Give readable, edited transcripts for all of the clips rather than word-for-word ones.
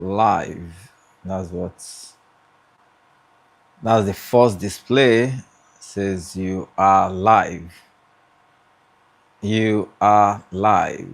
live. That's the first display. Says you are live. You are live.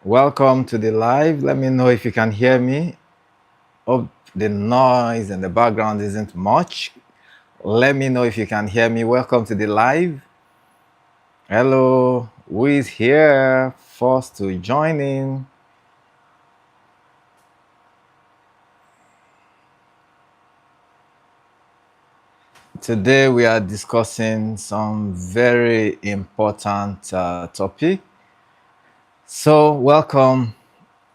Welcome to the live. Let me know if you can hear me. Hope the noise and the background isn't much. Let me know if you can hear me. Welcome to the live. Hello, who is here first to join in? Today we are discussing some very important topic. So welcome.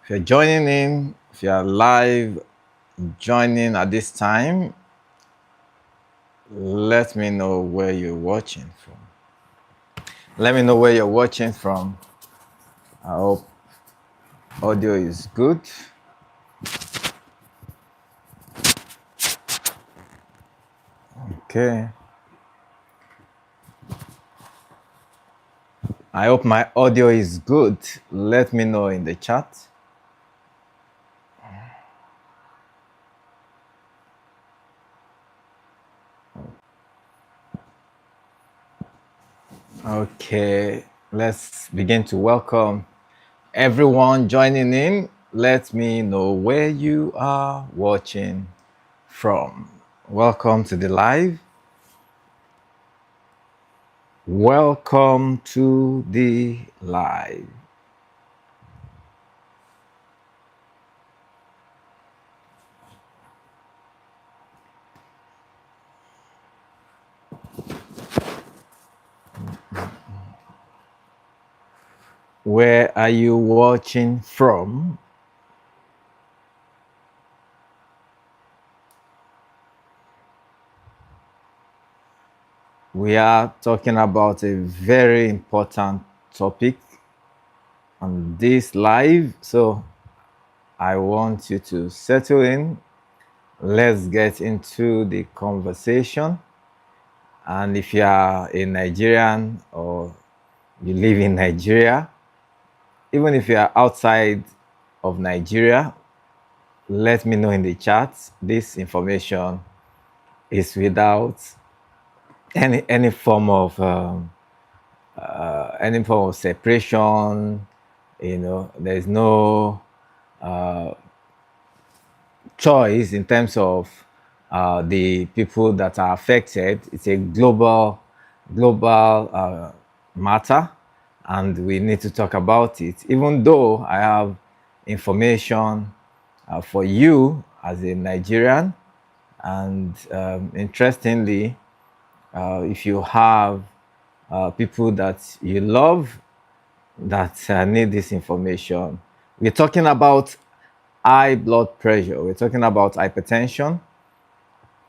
If you're joining in, if you are live joining at this time, let me know where you're watching from. Let me know where you're watching from. I hope audio is good. Okay. I hope my audio is good. Let me know in the chat. Okay, let's begin to welcome everyone joining in. Let me know where you are watching from. Welcome to the live. Welcome to the live. Where are you watching from? We are talking about a very important topic on this live. So I want you to settle in. Let's get into the conversation. And if you are a Nigerian or you live in Nigeria, even if you are outside of Nigeria, let me know in the chat. This information is without any form of separation. There's no choice in terms of the people that are affected. It's a global matter, and we need to talk about it. Even though I have information for you as a Nigerian, and interestingly, if you have people that you love that need this information, we're talking about high blood pressure. We're talking about hypertension,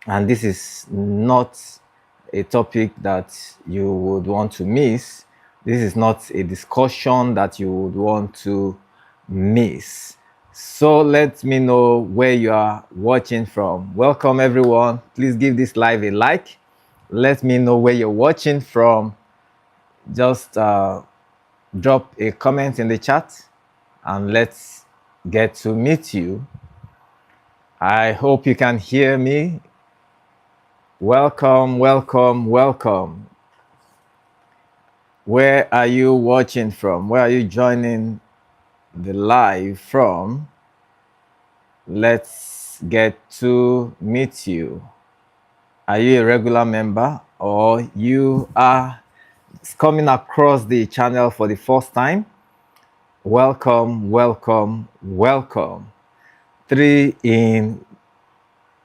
and this is not a topic that you would want to miss. This is not a discussion that you would want to miss. So let me know where you are watching from. Welcome everyone. Please give this live a like. Let me know where you're watching from. Just drop a comment in the chat and let's get to meet you. I hope you can hear me. Welcome, welcome, welcome. Where are you watching from? Where are you joining the live from? Let's get to meet you. Are you a regular member or you are coming across the channel for the first time? Welcome, welcome, welcome. Three in,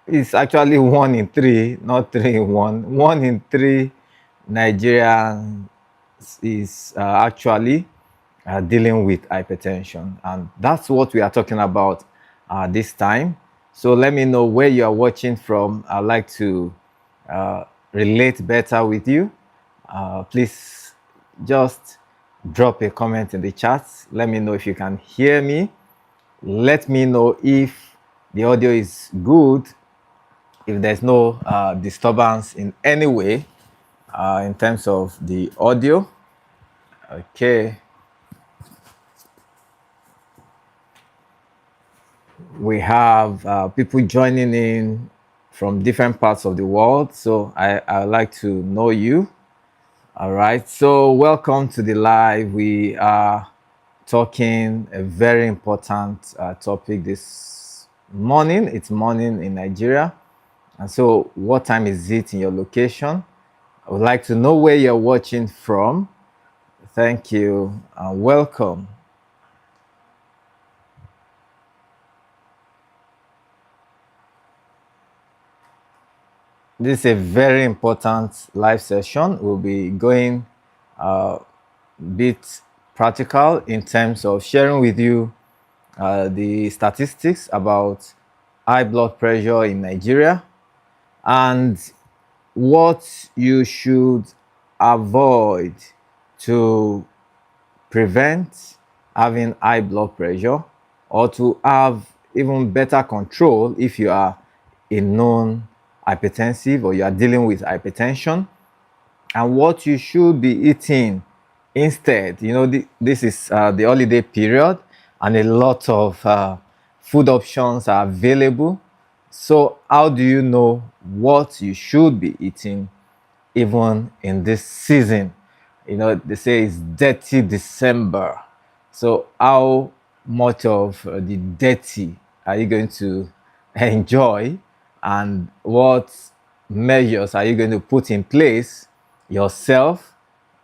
it's actually one in three, not three in one. One in three Nigerians is actually dealing with hypertension. And that's what we are talking about this time. So let me know where you are watching from. I'd like to relate better with you. Please just drop a comment in the chat. Let me know if you can hear me. Let me know if the audio is good, if there's no disturbance in any way in terms of the audio. Okay. We have people joining in from different parts of the world. So I would like to know you. All right. So welcome to the live. We are talking a very important topic this morning. It's morning in Nigeria. And so what time is it in your location? I would like to know where you're watching from. Thank you and welcome. This is a very important live session. We'll be going a bit practical in terms of sharing with you the statistics about high blood pressure in Nigeria and what you should avoid to prevent having high blood pressure or to have even better control if you are a known hypertensive or you are dealing with hypertension, and what you should be eating instead. You know, this is the holiday period and a lot of food options are available. So how do you know what you should be eating even in this season? You know, they say it's dirty December. So how much of the dirty are you going to enjoy, and what measures are you going to put in place yourself,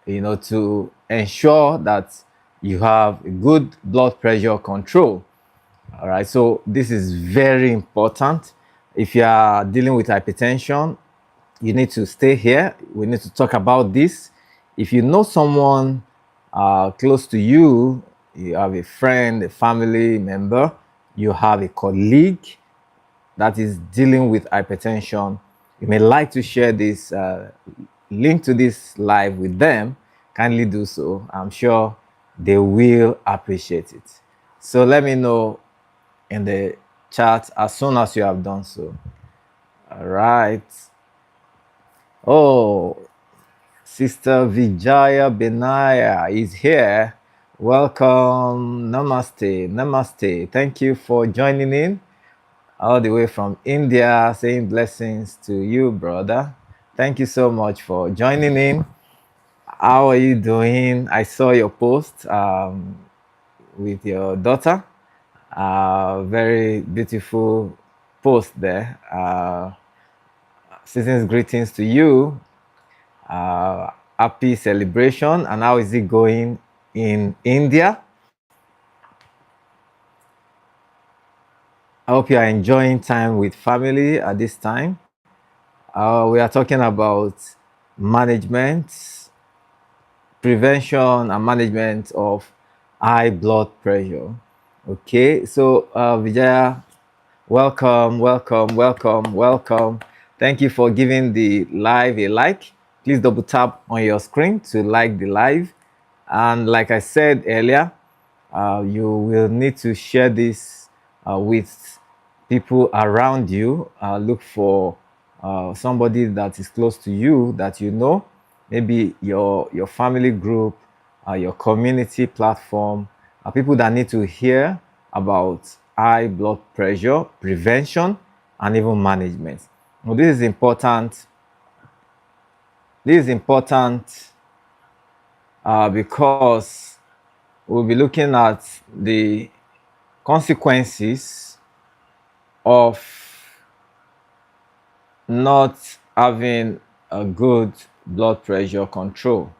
you know, to ensure that you have a good blood pressure control? All right, so this is very important. If you are dealing with hypertension, you need to stay here. We need to talk about this. If you know someone close to you, you have a friend, a family member, you have a colleague that is dealing with hypertension, you may like to share this link to this live with them. Kindly do so. I'm sure they will appreciate it. So let me know in the chat as soon as you have done so. All right. Oh, Sister Vijaya Benaya is here. Welcome. Namaste. Namaste. Thank you for joining in all the way from India. Saying blessings to you, brother. Thank you so much for joining in. How are you doing? I saw your post with your daughter. Very beautiful post there. Season's greetings to you. Happy celebration. And how is it going in India? I hope you are enjoying time with family at this time. We are talking about management, prevention, and management of high blood pressure. Okay, so Vijaya, welcome, welcome, welcome, welcome. Thank you for giving the live a like. Please double tap on your screen to like the live. And like I said earlier, you will need to share this with people around you. Look for somebody that is close to you that you know, maybe your family group, your community platform, people that need to hear about high blood pressure prevention and even management. Well, this is important. This is important because we'll be looking at the consequences of not having a good blood pressure control.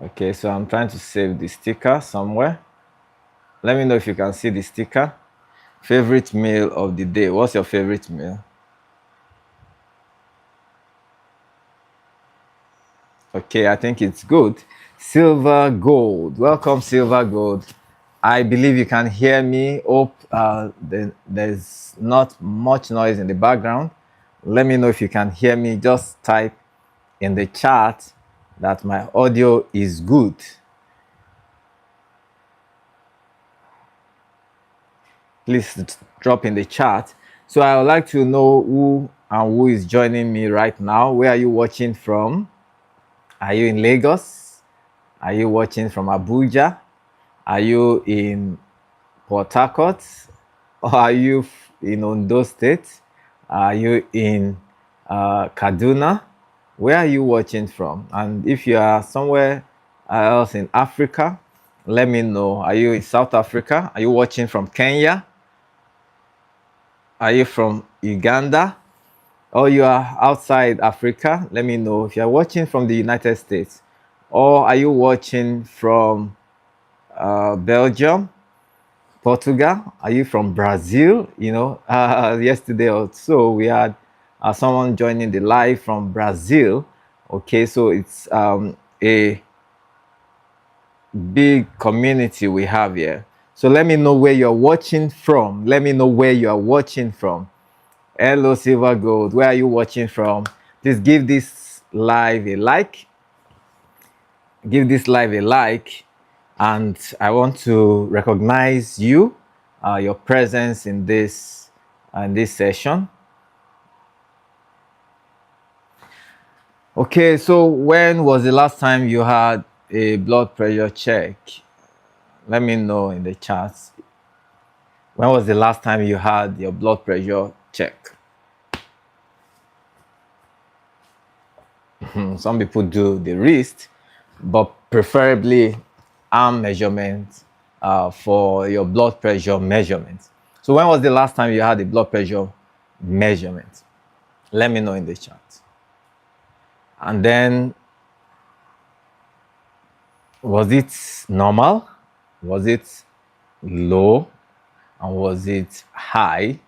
Okay, so I'm trying to save the sticker somewhere. Let me know if you can see the sticker. Favorite meal of the day. What's your favorite meal? Okay, I think it's good. Silver Gold. Welcome, Silver Gold. I believe you can hear me. Hope there's not much noise in the background. Let me know if you can hear me. Just type in the chat that my audio is good. Please drop in the chat. So I would like to know who is joining me right now. Where are you watching from? Are you in Lagos? Are you watching from Abuja? Are you in Port Harcourt? Or are you in Ondo State? Are you in Kaduna? Where are you watching from? And if you are somewhere else in Africa, let me know. Are you in South Africa? Are you watching from Kenya? Are you from Uganda? Or you are outside Africa? Let me know. If you are watching from the United States, or are you watching from Belgium, Portugal? Are you from Brazil? Yesterday or so we had someone joining the live from Brazil. Okay, so it's a big community we have here. So let me know where you're watching from. Let me know where you are watching from. Hello, Silver Gold. Where are you watching from? Please give this live a like. Give this live a like. And I want to recognize you, your presence in this session. Okay, so when was the last time you had a blood pressure check? Let me know in the chats. When was the last time you had your blood pressure check? Some people do the wrist, but preferably arm measurement for your blood pressure measurement. So when was the last time you had a blood pressure measurement? Let me know in the chat. And then, was it normal? Was it low? And was it high?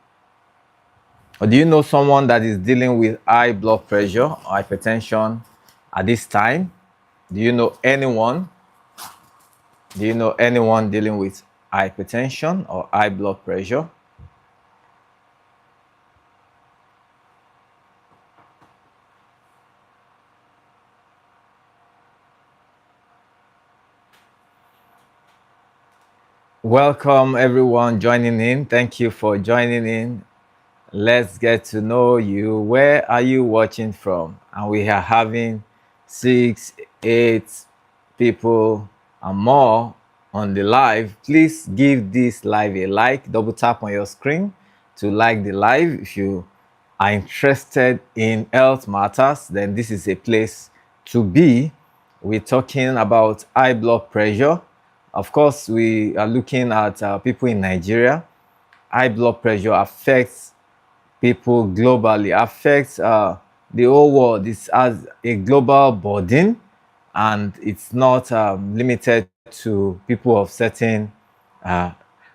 Or do you know someone that is dealing with high blood pressure or hypertension at this time? Do you know anyone? Do you know anyone dealing with hypertension or high blood pressure? Welcome everyone joining in. Thank you for joining in. Let's get to know you. Where are you watching from? And we are having 6, 8 people and more on the live. Please give this live a like. Double tap on your screen to like the live. If you are interested in health matters, then this is a place to be. We're talking about high blood pressure. Of course, we are looking at people in Nigeria. High blood pressure affects people globally, affects the whole world. It's as a global burden, and it's not limited to people of certain uh,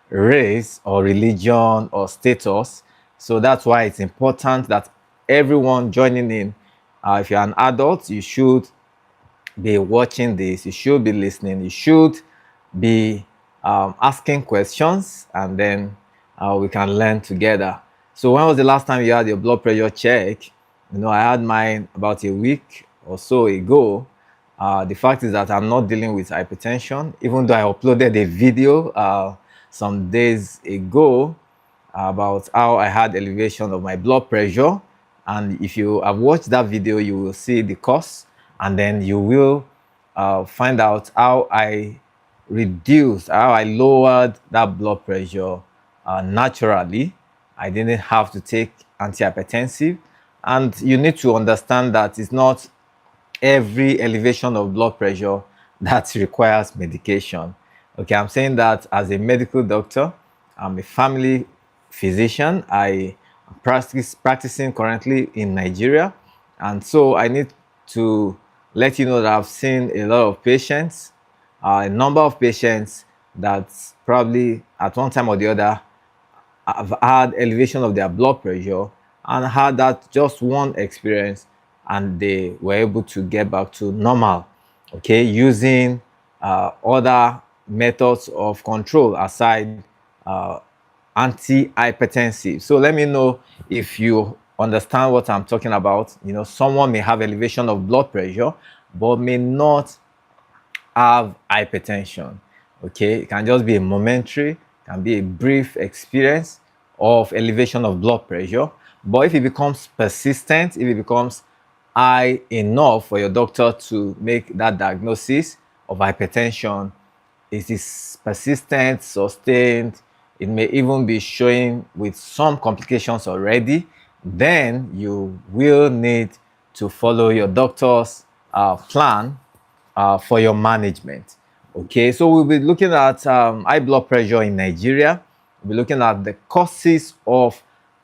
race or religion or status. So that's why it's important that everyone joining in, if you're an adult, you should be watching this, you should be listening, you should be asking questions, and then we can learn together. So when was the last time you had your blood pressure check? I had mine about a week or so ago. The fact is that I'm not dealing with hypertension, even though I uploaded a video some days ago about how I had elevation of my blood pressure. And if you have watched that video, you will see the cause, and then you will find out how I how I lowered that blood pressure naturally. I didn't have to take antihypertensive. And you need to understand that it's not every elevation of blood pressure that requires medication. Okay, I'm saying that as a medical doctor. I'm a family physician. I practicing currently in Nigeria, and so I need to let you know that I've seen a lot of patients, a number of patients that probably at one time or the other have had elevation of their blood pressure and had that just one experience, and they were able to get back to normal, okay, using other methods of control aside anti-hypertensive. So let me know if you understand what I'm talking about. Someone may have elevation of blood pressure but may not have hypertension. Okay, it can just be a momentary, can be a brief experience of elevation of blood pressure. But if it becomes persistent, if it becomes high enough for your doctor to make that diagnosis of hypertension, it is persistent, sustained, it may even be showing with some complications already, then you will need to follow your doctor's plan for your management. Okay, so we'll be looking at high blood pressure in Nigeria. We'll be looking at the causes of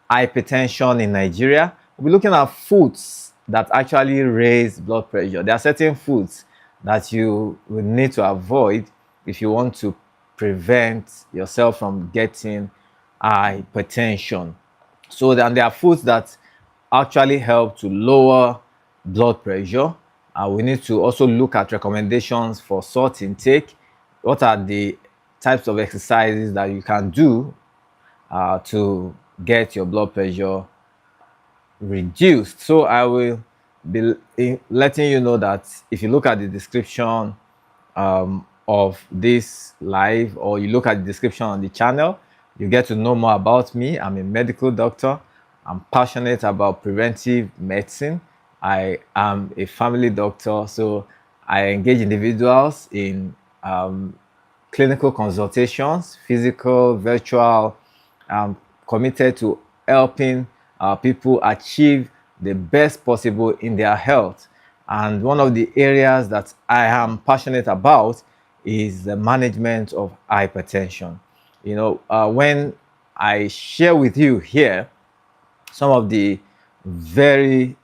hypertension in Nigeria. We'll be looking at foods that actually raise blood pressure. There are certain foods that you will need to avoid if you want to prevent yourself from getting hypertension. So then there are foods that actually help to lower blood pressure. We need to also look at recommendations for salt intake. What are the types of exercises that you can do to get your blood pressure reduced? So I will be letting you know that if you look at the description of this live, or you look at the description on the channel, you get to know more about me. I'm a medical doctor. I'm passionate about preventive medicine. I am a family doctor, so I engage individuals in clinical consultations, physical, virtual. I'm committed to helping people achieve the best possible in their health. And one of the areas that I am passionate about is the management of hypertension. When I share with you here some of the very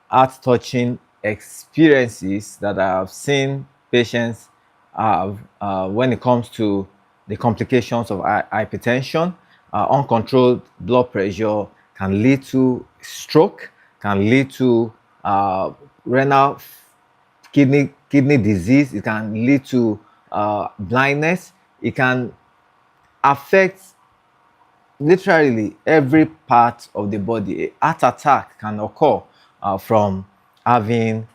heart-touching experiences that I have seen patients have when it comes to the complications of hypertension. Uncontrolled blood pressure can lead to stroke, can lead to renal kidney disease, it can lead to blindness, it can affect literally every part of the body. A heart attack can occur from having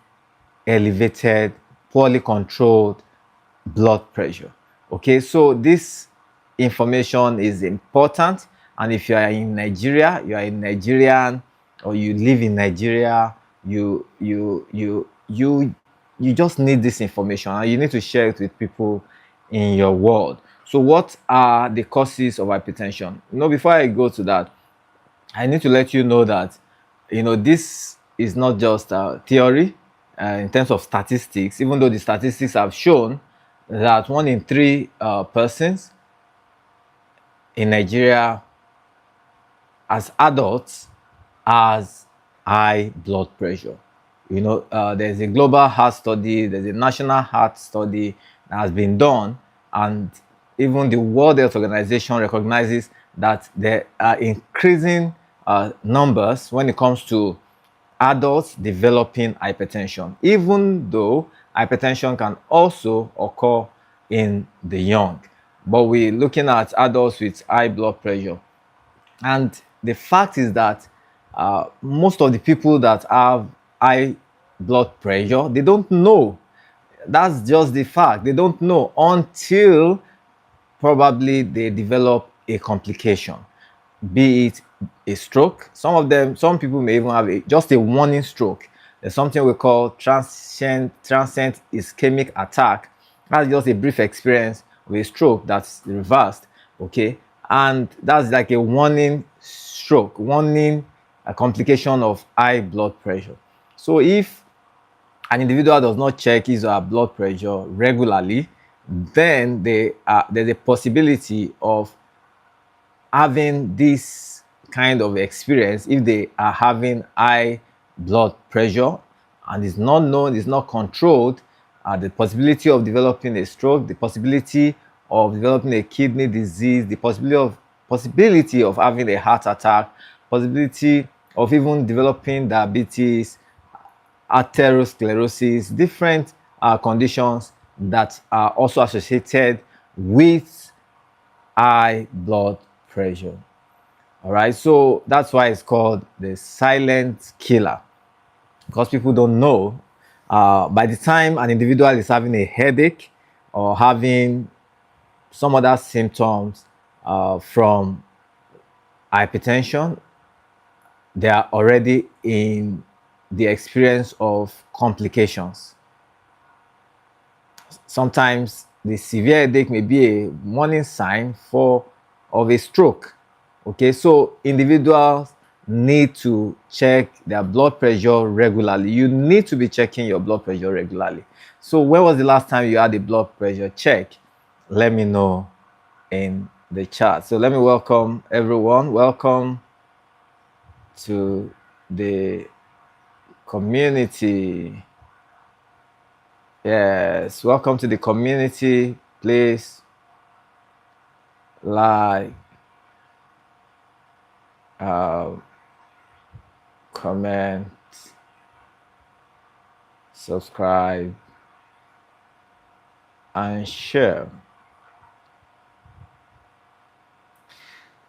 elevated, poorly controlled blood pressure. Okay, so this information is important, and if you are in Nigeria, you are a Nigerian, or you live in Nigeria, you just need this information, and you need to share it with people in your world. So what are the causes of hypertension? Before I go to that, I need to let you know that this is not just theory in terms of statistics, even though the statistics have shown that 1 in 3 persons in Nigeria as adults has high blood pressure. There's a global heart study, there's a national heart study that has been done, and even the World Health Organization recognizes that there are increasing numbers when it comes to adults developing hypertension, even though hypertension can also occur in the young. But we're looking at adults with high blood pressure. And the fact is that most of the people that have high blood pressure, they don't know. That's just the fact. They don't know until probably they develop a complication, be it a stroke. Some people may even have just a warning stroke. There's something we call transient ischemic attack. That's just a brief experience of a stroke that's reversed, okay? And that's like a warning stroke, warning a complication of high blood pressure. So if an individual does not check his or her blood pressure regularly, then there's a possibility of having this kind of experience if they are having high blood pressure. and is not known, is not controlled, the possibility of developing a stroke, the possibility of developing a kidney disease, the possibility of having a heart attack, possibility of even developing diabetes, atherosclerosis, different conditions that are also associated with high blood pressure. All right, so that's why it's called the silent killer, because people don't know. By the time an individual is having a headache or having some other symptoms from hypertension, they are already in the experience of complications. Sometimes the severe headache may be a warning sign of a stroke. Okay, so individuals need to check their blood pressure regularly. You need to be checking your blood pressure regularly. So when was the last time you had a blood pressure check? Let me know in the chat. So let me welcome everyone. Welcome to the community. Yes, welcome to the community. Please like, comment, subscribe, and share.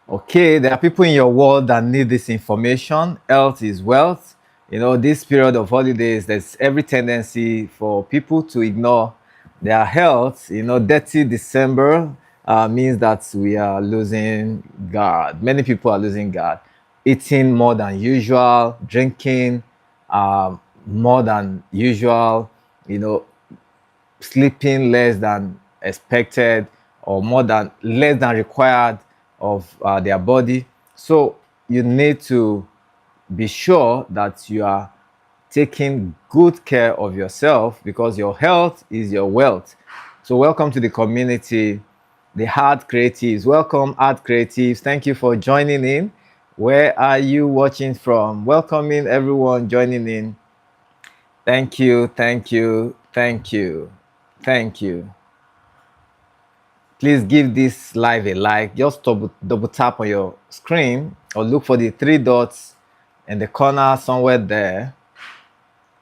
Okay, there are people in your world that need this information. Health is wealth. You know, this period of holidays, there's every tendency for people to ignore their health. You know, dirty December means that we are losing guard. Many people are losing guard. Eating more than usual, drinking more than usual, you know, sleeping less than expected or less than required of their body. So you need to be sure that you are taking good care of yourself, because your health is your wealth. So welcome to the community, the Art Creatives. Welcome, Art Creatives. Thank you for joining in. Where are you watching from? Welcoming everyone joining in. Thank you, thank you, thank you, thank you. Please give this live a like. Just double tap on your screen or look for the three dots in the corner somewhere there,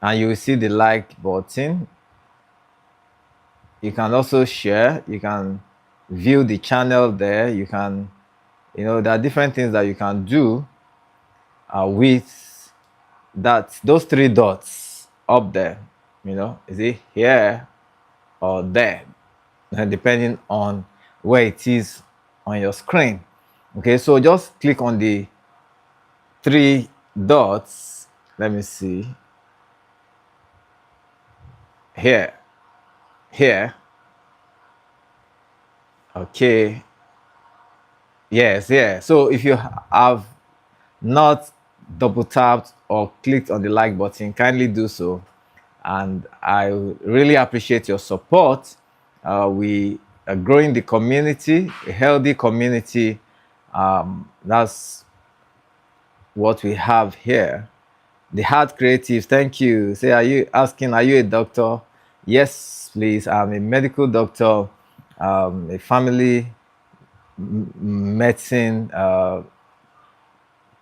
and you will see the like button. You can also share. You can view the channel there. You can, you know, there are different things that you can do with those three dots up there. You know, is it here or there? Depending on where it is on your screen. Okay, so just click on the three dots. Let me see. Here. Okay. Yes, yeah. So if you have not double tapped or clicked on the like button, kindly do so. And I really appreciate your support. We are growing the community, a healthy community. That's what we have here. The Heart Creatives, thank you. Say, are you a doctor? Yes, please. I'm a medical doctor, a family medicine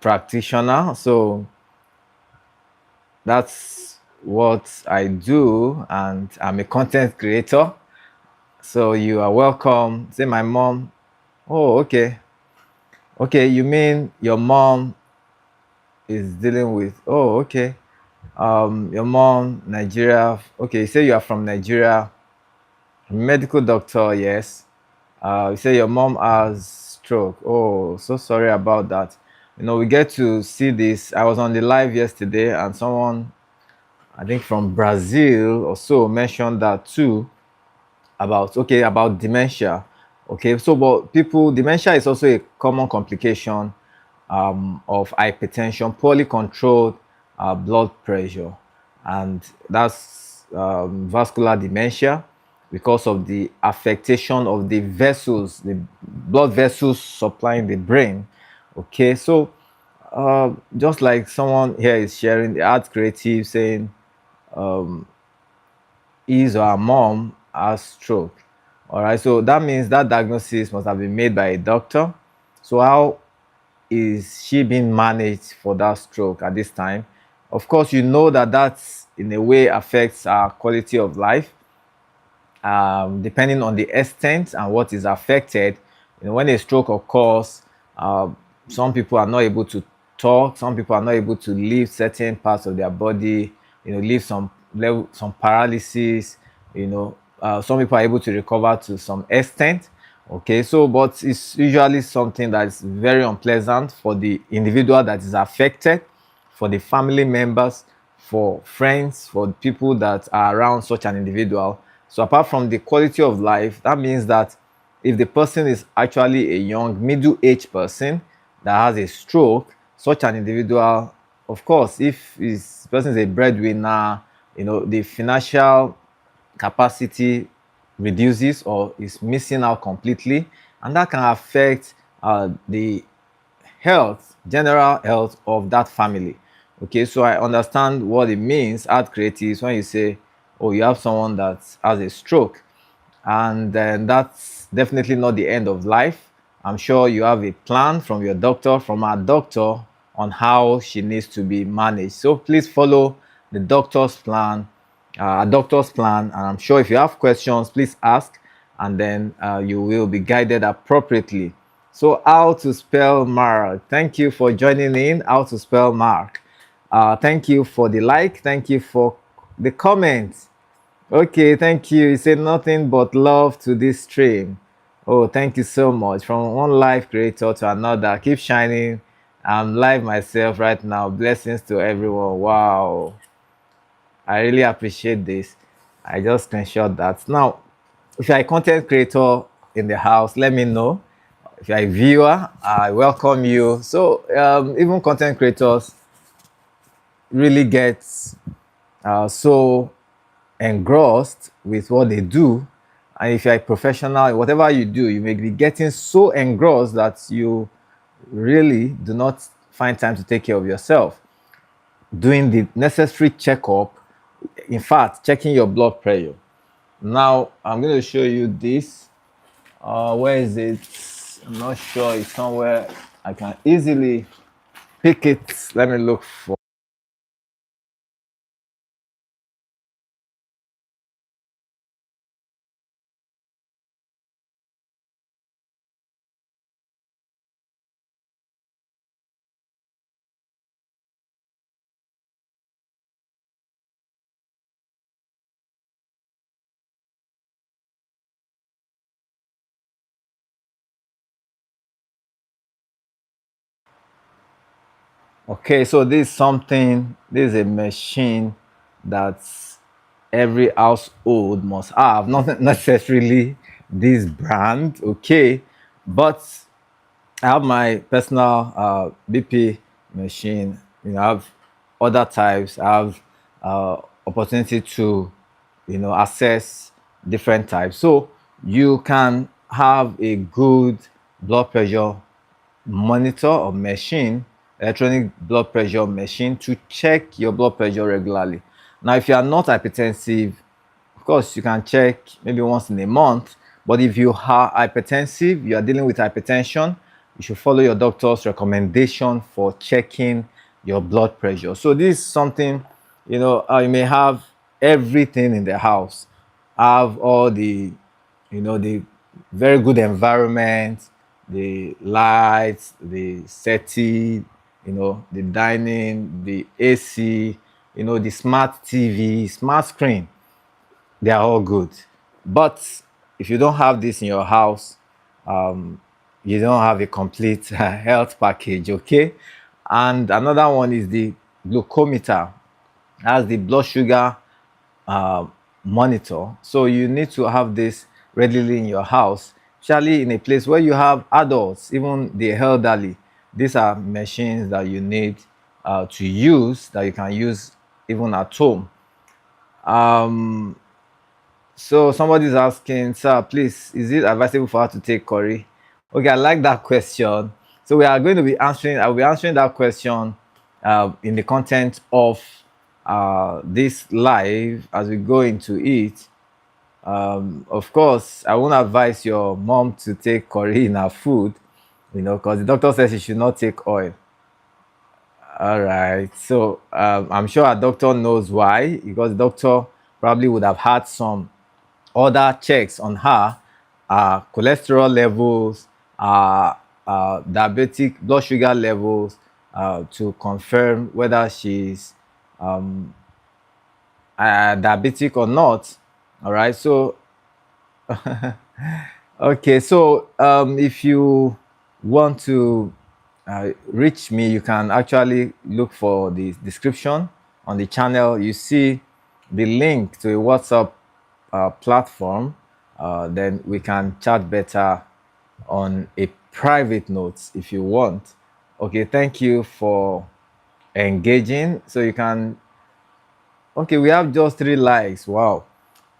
practitioner. So that's what I do, and I'm a content creator. So you are welcome. Say, my mom. Oh, okay. Okay, you mean your mom is dealing with, oh, okay. Your mom, Nigeria. Okay, you say you are from Nigeria. Medical doctor, yes. You say your mom has stroke. Oh, so sorry about that. You know, we get to see this. I was on the live yesterday, and someone, I think from Brazil or so, mentioned that too, about dementia. Okay, so but dementia is also a common complication of hypertension, poorly controlled blood pressure, and that's vascular dementia, because of the affectation of the vessels, the blood vessels supplying the brain. Okay, so just like someone here is sharing, the Art Creative, saying his or her mom has stroke. All right, so that means that diagnosis must have been made by a doctor. So how is she being managed for that stroke at this time? Of course, you know that that's in a way affects our quality of life, depending on the extent and what is affected. When a stroke occurs, uh, some people are not able to talk. Some people are not able to lift certain parts of their body. Lift some level, some paralysis. Some people are able to recover to some extent. Okay, so but it's usually something that is very unpleasant for the individual that is affected, for the family members, for friends, for people that are around such an individual. So apart from the quality of life, that means that if the person is actually a young, middle-aged person that has a stroke, such an individual, of course, if this person is a breadwinner, the financial capacity reduces or is missing out completely, and that can affect the health, general health of that family. Okay, so I understand what it means at creatives when you say, oh, you have someone that has a stroke, and then that's definitely not the end of life. I'm sure you have a plan from your doctor, from our doctor, on how she needs to be managed. So please follow the doctor's plan, a doctor's plan, and I'm sure if you have questions, please ask, and then you will be guided appropriately. So, how to spell Mark? Thank you for joining in. How to spell Mark? Thank you for the like. Thank you for the comments. Okay, thank you. You said nothing but love to this stream. Oh, thank you so much. From one life creator to another. Keep shining. I'm live myself right now. Blessings to everyone. Wow. I really appreciate this. I just screenshot that. Now, if you're a content creator in the house, let me know. If you're a viewer, I welcome you. So, even content creators really get so engrossed with what they do. And if you're a professional, whatever you do, you may be getting so engrossed that you really do not find time to take care of yourself. Doing the necessary checkup, in fact, checking your blood pressure. Now, I'm going to show you this. Where is it? I'm not sure. It's somewhere I can easily pick it. Let me look for. Okay, so this is a machine that every household must have, not necessarily this brand, okay, but I have my personal BP machine. I have other types. I have opportunity to, access different types. So you can have a good blood pressure monitor or machine, electronic blood pressure machine to check your blood pressure regularly. Now, if you are not hypertensive, of course, you can check maybe once in a month. But if you are hypertensive, you are dealing with hypertension, you should follow your doctor's recommendation for checking your blood pressure. So this is something, you may have everything in the house, have all the very good environment, the lights, the setting, the dining, the AC, the smart TV, smart screen, they are all good. But if you don't have this in your house, you don't have a complete health package, okay? And another one is the glucometer, as the blood sugar uh, monitor. So you need to have this readily in your house, especially in a place where you have adults, even the elderly. These are machines that you need to use, that you can use even at home. So somebody's asking, sir, please, is it advisable for her to take curry? Okay, I like that question. So we are going to be answering. I'll be answering that question in the content of this live as we go into it. Of course, I won't advise your mom to take curry in her food, because the doctor says she should not take oil. All right. So I'm sure a doctor knows why, because the doctor probably would have had some other checks on her, cholesterol levels, diabetic blood sugar levels, to confirm whether she's diabetic or not. All right. So okay. So if you want to reach me, you can actually look for the description on the channel. You see the link to a WhatsApp platform. Then we can chat better on a private note if you want. Okay, thank you for engaging. So you can, okay, we have just 3 likes. Wow.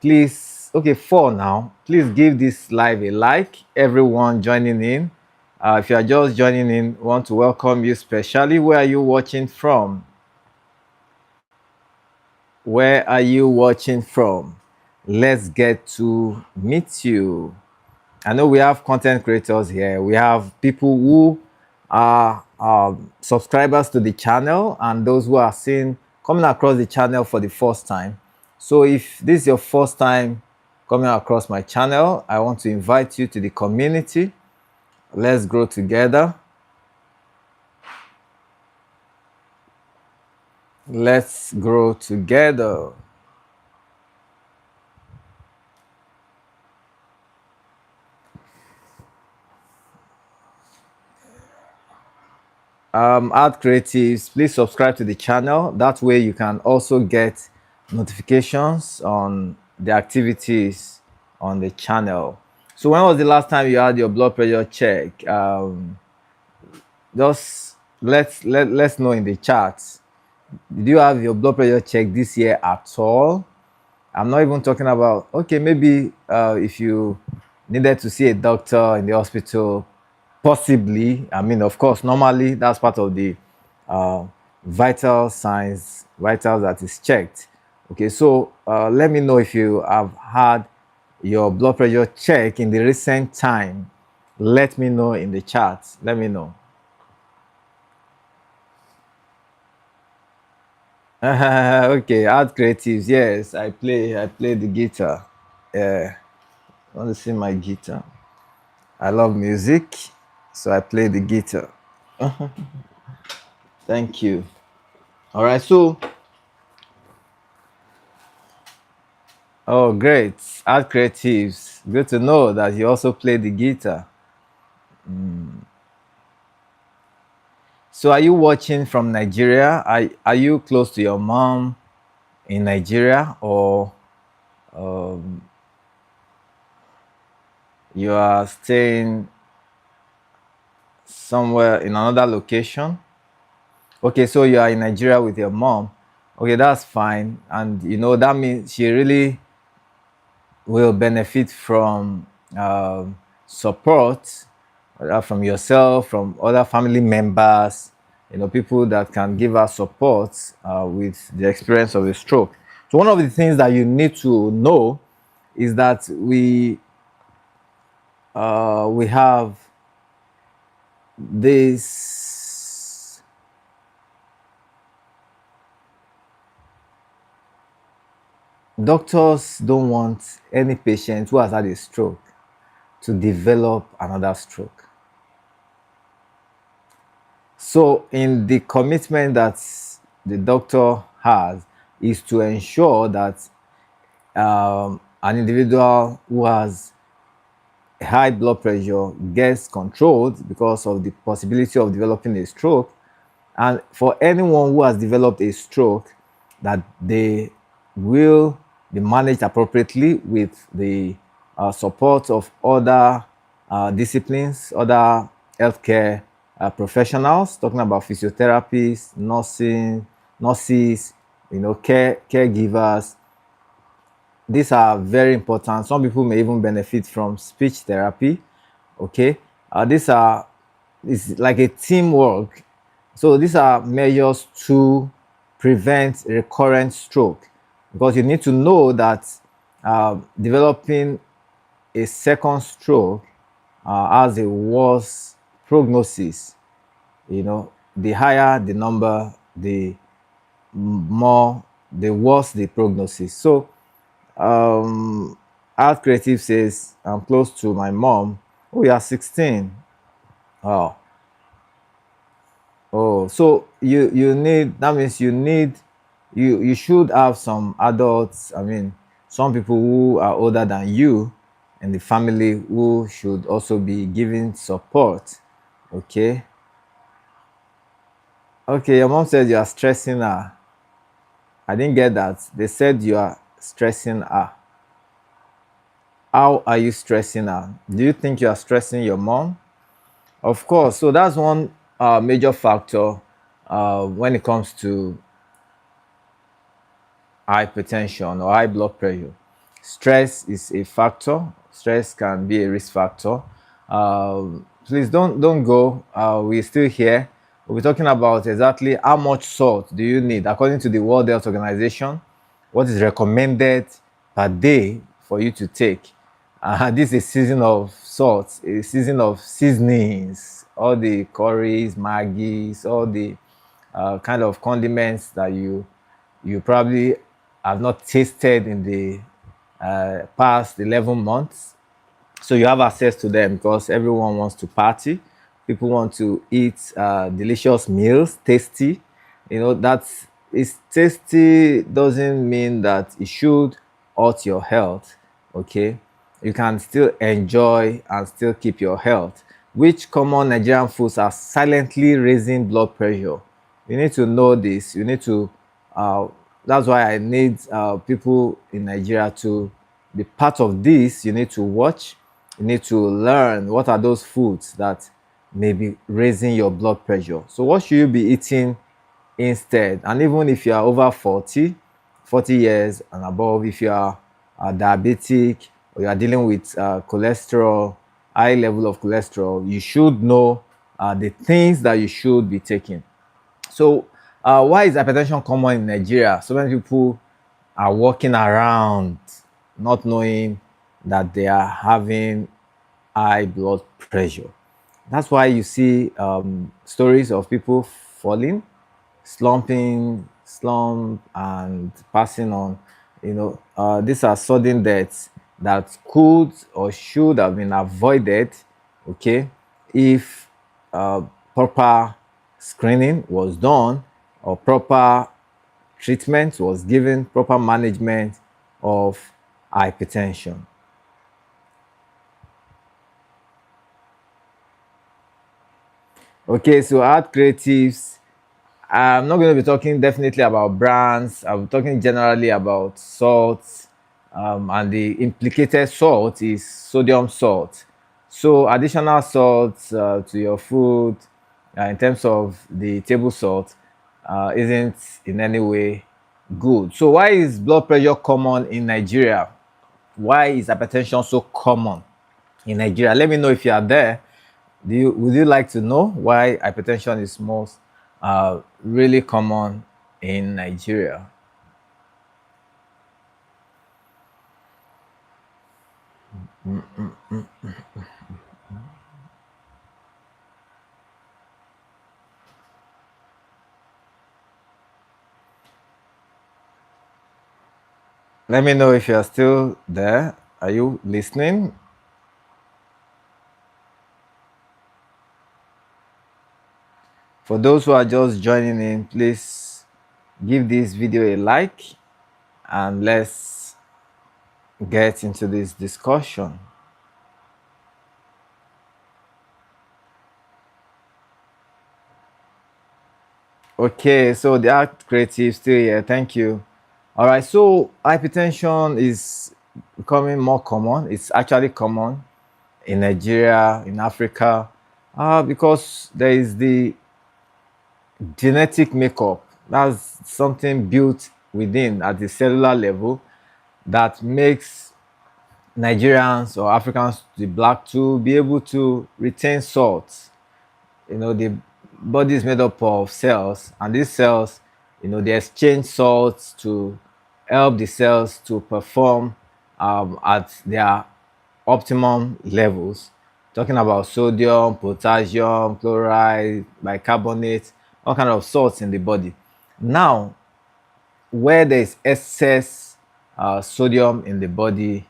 Please, okay, 4 now. Please give this live a like. Everyone joining in. If you are just joining in, want to welcome you specially. Where are you watching from? Where are you watching from? Let's get to meet you. I know we have content creators here. We have people who are subscribers to the channel, and those who are seeing coming across the channel for the first time. So if this is your first time coming across my channel, I want to invite you to the community. Let's grow together. Let's grow together. Art creatives, please subscribe to the channel. That way you can also get notifications on the activities on the channel. So when was the last time you had your blood pressure check? Just let's know in the chat. Did you have your blood pressure check this year at all? I'm not even talking about, okay, maybe if you needed to see a doctor in the hospital, possibly. I mean, of course, normally that's part of the uh, vital signs, vitals that is checked. Okay, so let me know if you have had your blood pressure check in the recent time. Let me know in the chat. Let me know. Okay, art creatives. Yes, I play the guitar. Yeah, want to see my guitar? I love music, so I play the guitar. Thank you. All right, so oh, great, art creatives. Good to know that you also play the guitar. So, are you watching from Nigeria? Are you close to your mom in Nigeria, or you are staying somewhere in another location? Okay, so you are in Nigeria with your mom. Okay, that's fine. And that means she really will benefit from support from yourself, from other family members, people that can give us support with the experience of a stroke. So one of the things that you need to know is that we have this doctors don't want any patient who has had a stroke to develop another stroke. So, in the commitment that the doctor has, is to ensure that an individual who has high blood pressure gets controlled because of the possibility of developing a stroke. And for anyone who has developed a stroke, that they will be managed appropriately with the support of other disciplines, other healthcare professionals, talking about physiotherapists, nurses, caregivers. These are very important. Some people may even benefit from speech therapy. Okay, these it's like a teamwork. So these are measures to prevent recurrent stroke, because you need to know that developing a second stroke has a worse prognosis. The higher the number, the more, the worse the prognosis. So, Art Creative says, I'm close to my mom. Oh, you are 16. Oh, so you need, that means you should have some adults. I mean, some people who are older than you in the family who should also be giving support. Okay. Okay, your mom said you are stressing her. I didn't get that. They said you are stressing her. How are you stressing her? Do you think you are stressing your mom? Of course. So that's one major factor when it comes to hypertension or high blood pressure. Stress is a factor. Stress can be a risk factor. Please don't go. We're still here. We'll be talking about exactly how much salt do you need according to the World Health Organization. What is recommended per day for you to take? This is a season of salt, a season of seasonings, all the curries, maggies, all the kind of condiments that you probably have not tasted in the past 11 months. So you have access to them because everyone wants to party. People want to eat delicious meals, tasty. That's, it's tasty doesn't mean that it should hurt your health. Okay, you can still enjoy and still keep your health. Which common Nigerian foods are silently raising blood pressure? You need to know this. You need to uh, that's why I need people in Nigeria to be part of this. You need to watch, you need to learn what are those foods that may be raising your blood pressure. So what should you be eating instead? And even if you are over 40 years and above, if you are diabetic or you are dealing with cholesterol, high level of cholesterol, you should know the things that you should be taking. So, why is hypertension common in Nigeria? So many people are walking around not knowing that they are having high blood pressure. That's why you see stories of people falling, slump, and passing on. These are sudden deaths that could or should have been avoided, okay, if uh, proper screening was done or proper treatment was given, proper management of hypertension. Okay, so art creatives, I'm not going to be talking definitely about brands. I'm talking generally about salts, and the implicated salt is sodium salt. So additional salt to your food, in terms of the table salt, isn't in any way good. So why is blood pressure common in Nigeria? Why is hypertension so common in Nigeria? Let me know if you are there. Would you like to know why hypertension is most really common in Nigeria? Let me know if you are still there. Are you listening? For those who are just joining in, please give this video a like and let's get into this discussion. Okay, so the art creative still here. Thank you. All right, so hypertension is becoming more common. It's actually common in Nigeria, in Africa, because there is the genetic makeup. That's something built within at the cellular level that makes Nigerians or Africans, the black, to be able to retain salt. The body is made up of cells, and these cells They exchange salts to help the cells to perform at their optimum levels. Talking about sodium, potassium, chloride, bicarbonate, all kind of salts in the body. Now, where there is excess sodium in the body,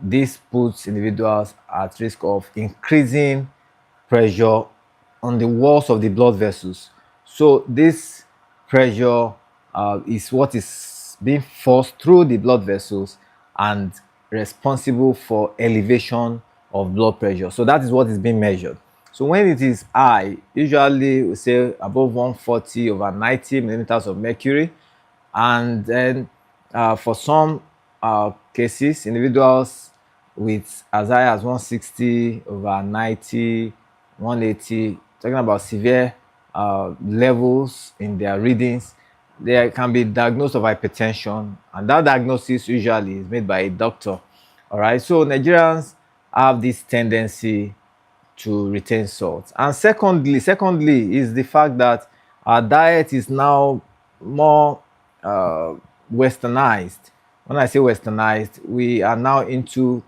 this puts individuals at risk of increasing pressure on the walls of the blood vessels. So this pressure is what is being forced through the blood vessels and responsible for elevation of blood pressure. So that is what is being measured. So when it is high, usually we say above 140 over 90 millimeters of mercury, and then for some cases, individuals with as high as 160 over 90, 180, talking about severe levels in their readings, they can be diagnosed of hypertension, and that diagnosis usually is made by a doctor. All right, so Nigerians have this tendency to retain salt. And secondly is the fact that our diet is now more uh, westernized. When I say westernized, we are now into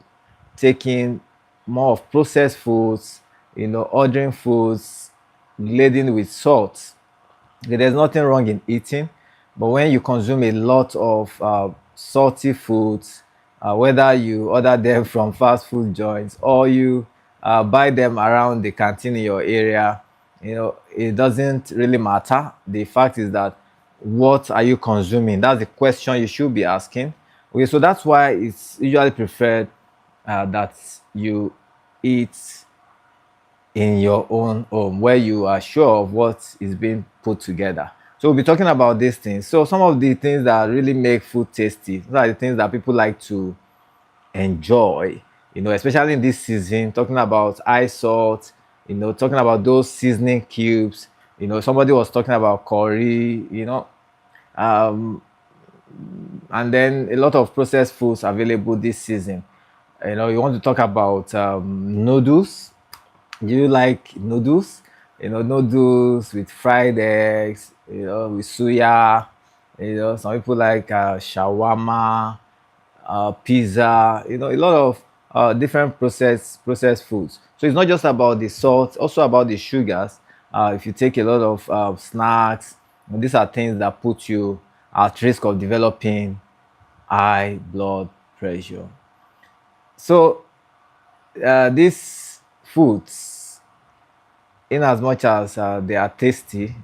taking more of processed foods, ordering foods laden with salt. Okay, there's nothing wrong in eating, but when you consume a lot of salty foods, whether you order them from fast food joints or you buy them around the canteen in your area, it doesn't really matter. The fact is that what are you consuming? That's the question you should be asking. Okay, so that's why it's usually preferred that you eat in your own home where you are sure of what is being put together. So we'll be talking about these things. So some of the things that really make food tasty, those are the things that people like to enjoy, especially in this season, talking about high salt, talking about those seasoning cubes. Somebody was talking about curry, um, and then a lot of processed foods available this season. You want to talk about noodles. Do you like noodles? Noodles with fried eggs, with suya. Some people like shawarma, pizza. A lot of different processed foods. So it's not just about the salt, also about the sugars. If you take a lot of snacks, these are things that put you at risk of developing high blood pressure. So these foods, in as much as they are tasty,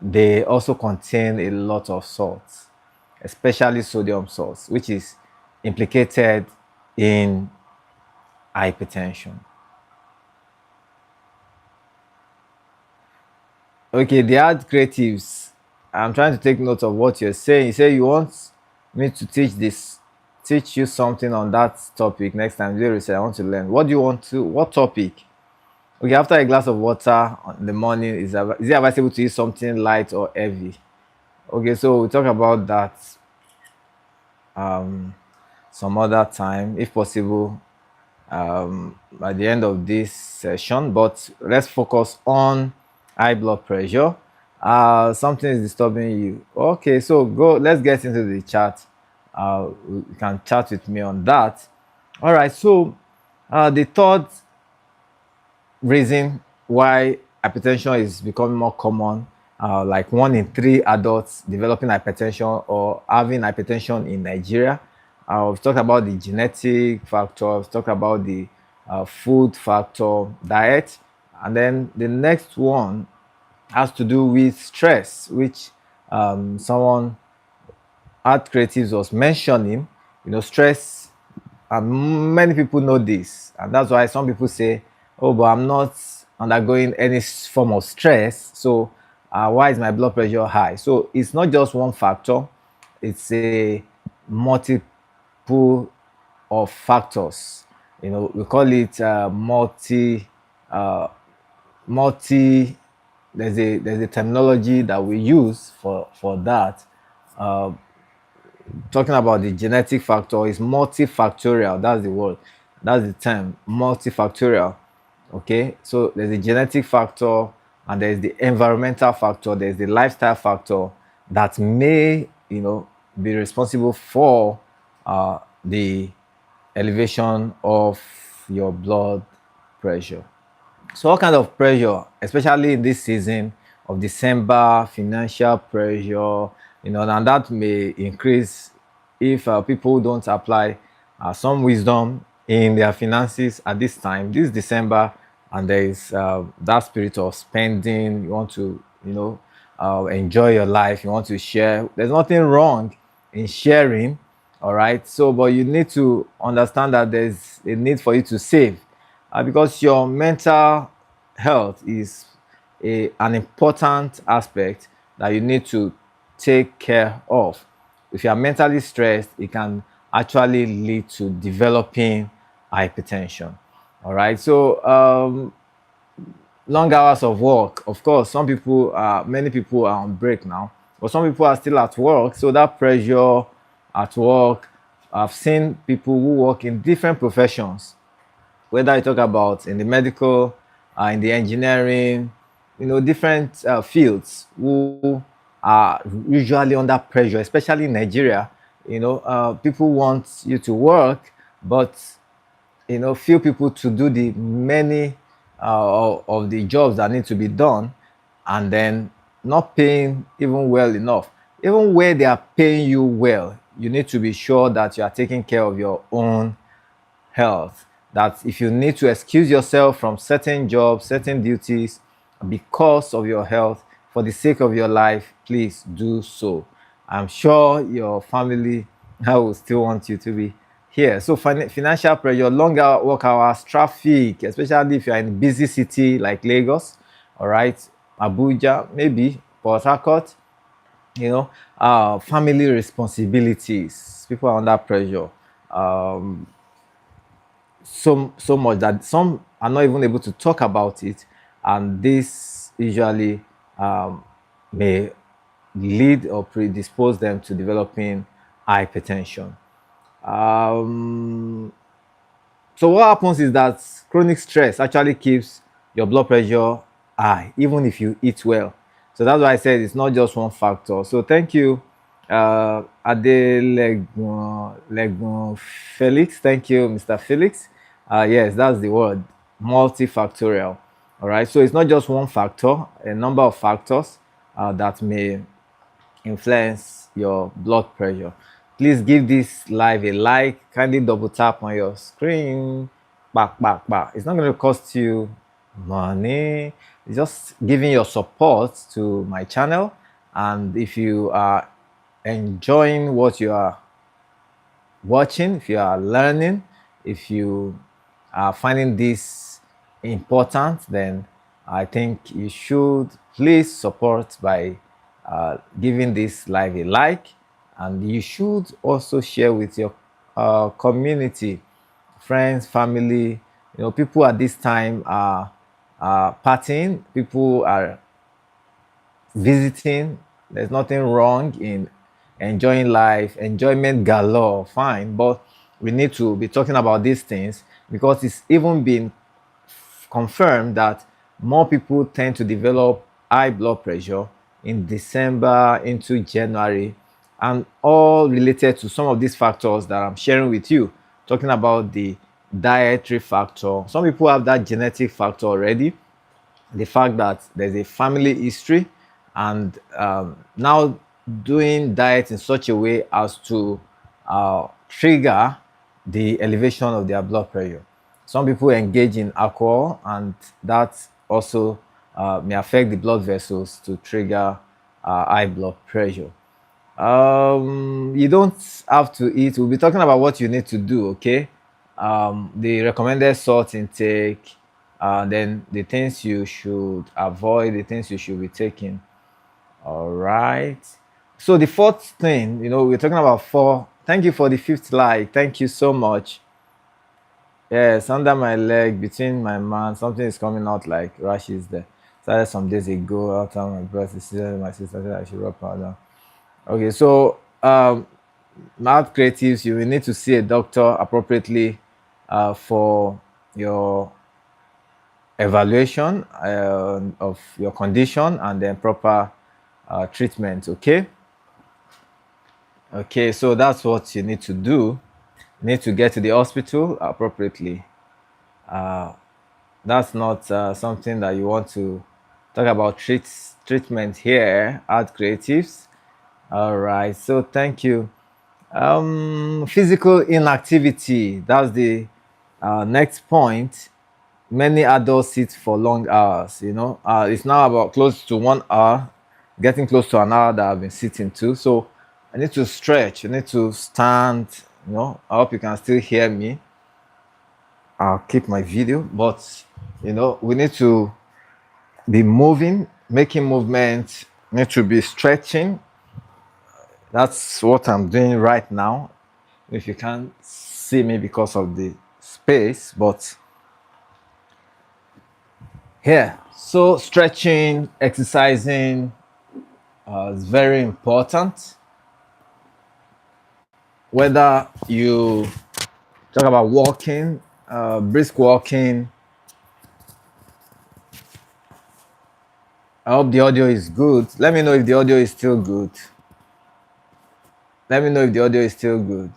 they also contain a lot of salt, especially sodium salts, which is implicated in hypertension. Okay, the ad creatives. I'm trying to take note of what you're saying. You say you want me to teach you something on that topic next time. Zero said, I want to learn. What do you want to? What topic? Okay, after a glass of water in the morning, is it advisable to eat something light or heavy? Okay, so we'll talk about that some other time, if possible, by the end of this session. But let's focus on high blood pressure. Something is disturbing you. Okay, so go. Let's get into the chat. You can chat with me on that. All right. So the third reason why hypertension is becoming more common, like 1 in 3 adults developing hypertension or having hypertension in Nigeria. We've talked about the genetic factor, we've talked about the food factor, diet, and then the next one has to do with stress, which someone art creatives was mentioning. Stress, and many people know this, and that's why some people say, oh, but I'm not undergoing any form of stress, so why is my blood pressure high? So it's not just one factor, it's a multiple of factors. We call it multi. There's a terminology that we use for that. Talking about the genetic factor is multifactorial. That's the word. That's the term, multifactorial. Okay, so there's a genetic factor, and there's the environmental factor, there's the lifestyle factor that may, be responsible for the elevation of your blood pressure. So what kind of pressure, especially in this season of December, financial pressure, and that may increase if people don't apply some wisdom in their finances at this time, this December, and there is that spirit of spending. You want to, enjoy your life. You want to share. There's nothing wrong in sharing, all right. So, but you need to understand that there's a need for you to save because your mental health is an important aspect that you need to take care of. If you are mentally stressed, it can actually lead to developing hypertension. All right. So, long hours of work. Of course, many people are on break now, but some people are still at work. So that pressure at work, I've seen people who work in different professions, whether you talk about in the medical, in the engineering, different fields who are usually under pressure, especially in Nigeria. People want you to work, but few people to do the many of the jobs that need to be done, and then not paying even well enough. Even where they are paying you well, you need to be sure that you are taking care of your own health. That if you need to excuse yourself from certain jobs, certain duties because of your health, for the sake of your life, please do so. I'm sure your family will still want you to be here. So financial pressure, longer work hours, traffic, especially if you're in a busy city like Lagos, all right, Abuja, maybe Port Harcourt, family responsibilities. People are under pressure. So much that some are not even able to talk about it, and this usually may lead or predispose them to developing hypertension. So what happens is that chronic stress actually keeps your blood pressure high, even if you eat well. So that's why I said it's not just one factor. So thank you, Legon Felix. Thank you, Mr. Felix. Yes, that's the word, multifactorial. All right. So it's not just one factor, a number of factors that may influence your blood pressure. Please give this live a like. Kindly double tap on your screen. Back, back, back. It's not going to cost you money. It's just giving your support to my channel. And if you are enjoying what you are watching, if you are learning, if you are finding this important, then I think you should please support by giving this live a like, and you should also share with your community, friends, family. People at this time are partying, people are visiting. There's nothing wrong in enjoying life, enjoyment galore, fine, but we need to be talking about these things because it's even been confirmed that more people tend to develop high blood pressure in December into January, and all related to some of these factors that I'm sharing with you, talking about the dietary factor. Some people have that genetic factor already, the fact that there's a family history, and now doing diet in such a way as to trigger the elevation of their blood pressure. Some people engage in alcohol, and that also may affect the blood vessels to trigger high blood pressure. You don't have to eat. We'll be talking about what you need to do, okay? The recommended salt intake, then the things you should avoid, the things you should be taking. All right. So the fourth thing, we're talking about four. Thank you for the fifth like. Thank you so much. Yes, under my leg, between my man, something is coming out like rashes there. Started some days ago. After my breast, my sister said I should rub powder. Okay, so math creatives, you will need to see a doctor appropriately for your evaluation of your condition, and then proper treatment. Okay, so that's what you need to do. You need to get to the hospital appropriately. That's not something that you want to talk about treatment here at Creatives. All right, so thank you. Physical inactivity, that's the next point. Many adults sit for long hours, it's now about close to 1 hour, getting close to an hour that I've been sitting too. So I need to stretch, I need to stand. I hope you can still hear me. I'll keep my video, but we need to be moving, making movement, need to be stretching. That's what I'm doing right now. If you can't see me because of the space, but here, so stretching, exercising is very important. Whether you talk about walking, brisk walking. I hope the audio is good. Let me know if the audio is still good. Let me know if the audio is still good.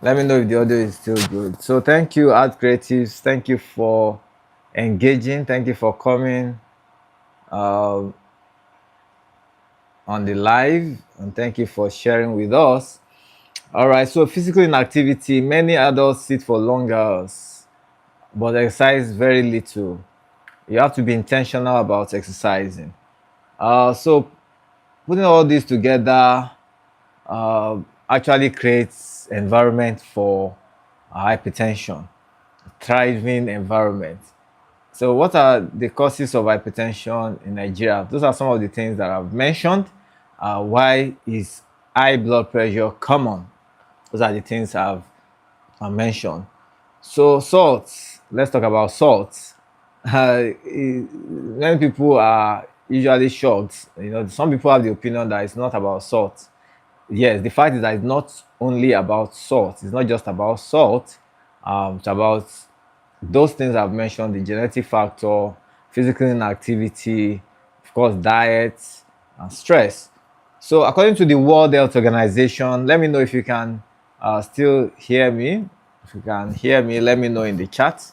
Let me know if the audio is still good. So thank you, Art Creatives. Thank you for engaging. Thank you for coming on the live, and thank you for sharing with us. All right, so physical inactivity. Many adults sit for long hours, but exercise very little. You have to be intentional about exercising. So putting all this together actually creates environment for hypertension, thriving environment. So what are the causes of hypertension in Nigeria? Those are some of the things that I've mentioned. Why is high blood pressure common? Those are the things I've mentioned. So salt, let's talk about salt. Many people are usually shocked. Some people have the opinion that it's not about salt. Yes, the fact is that it's not only about salt. It's not just about salt. It's about those things I've mentioned: the genetic factor, physical inactivity, of course, diet, and stress. So, according to the World Health Organization, let me know if you can still hear me. If you can hear me, let me know in the chat.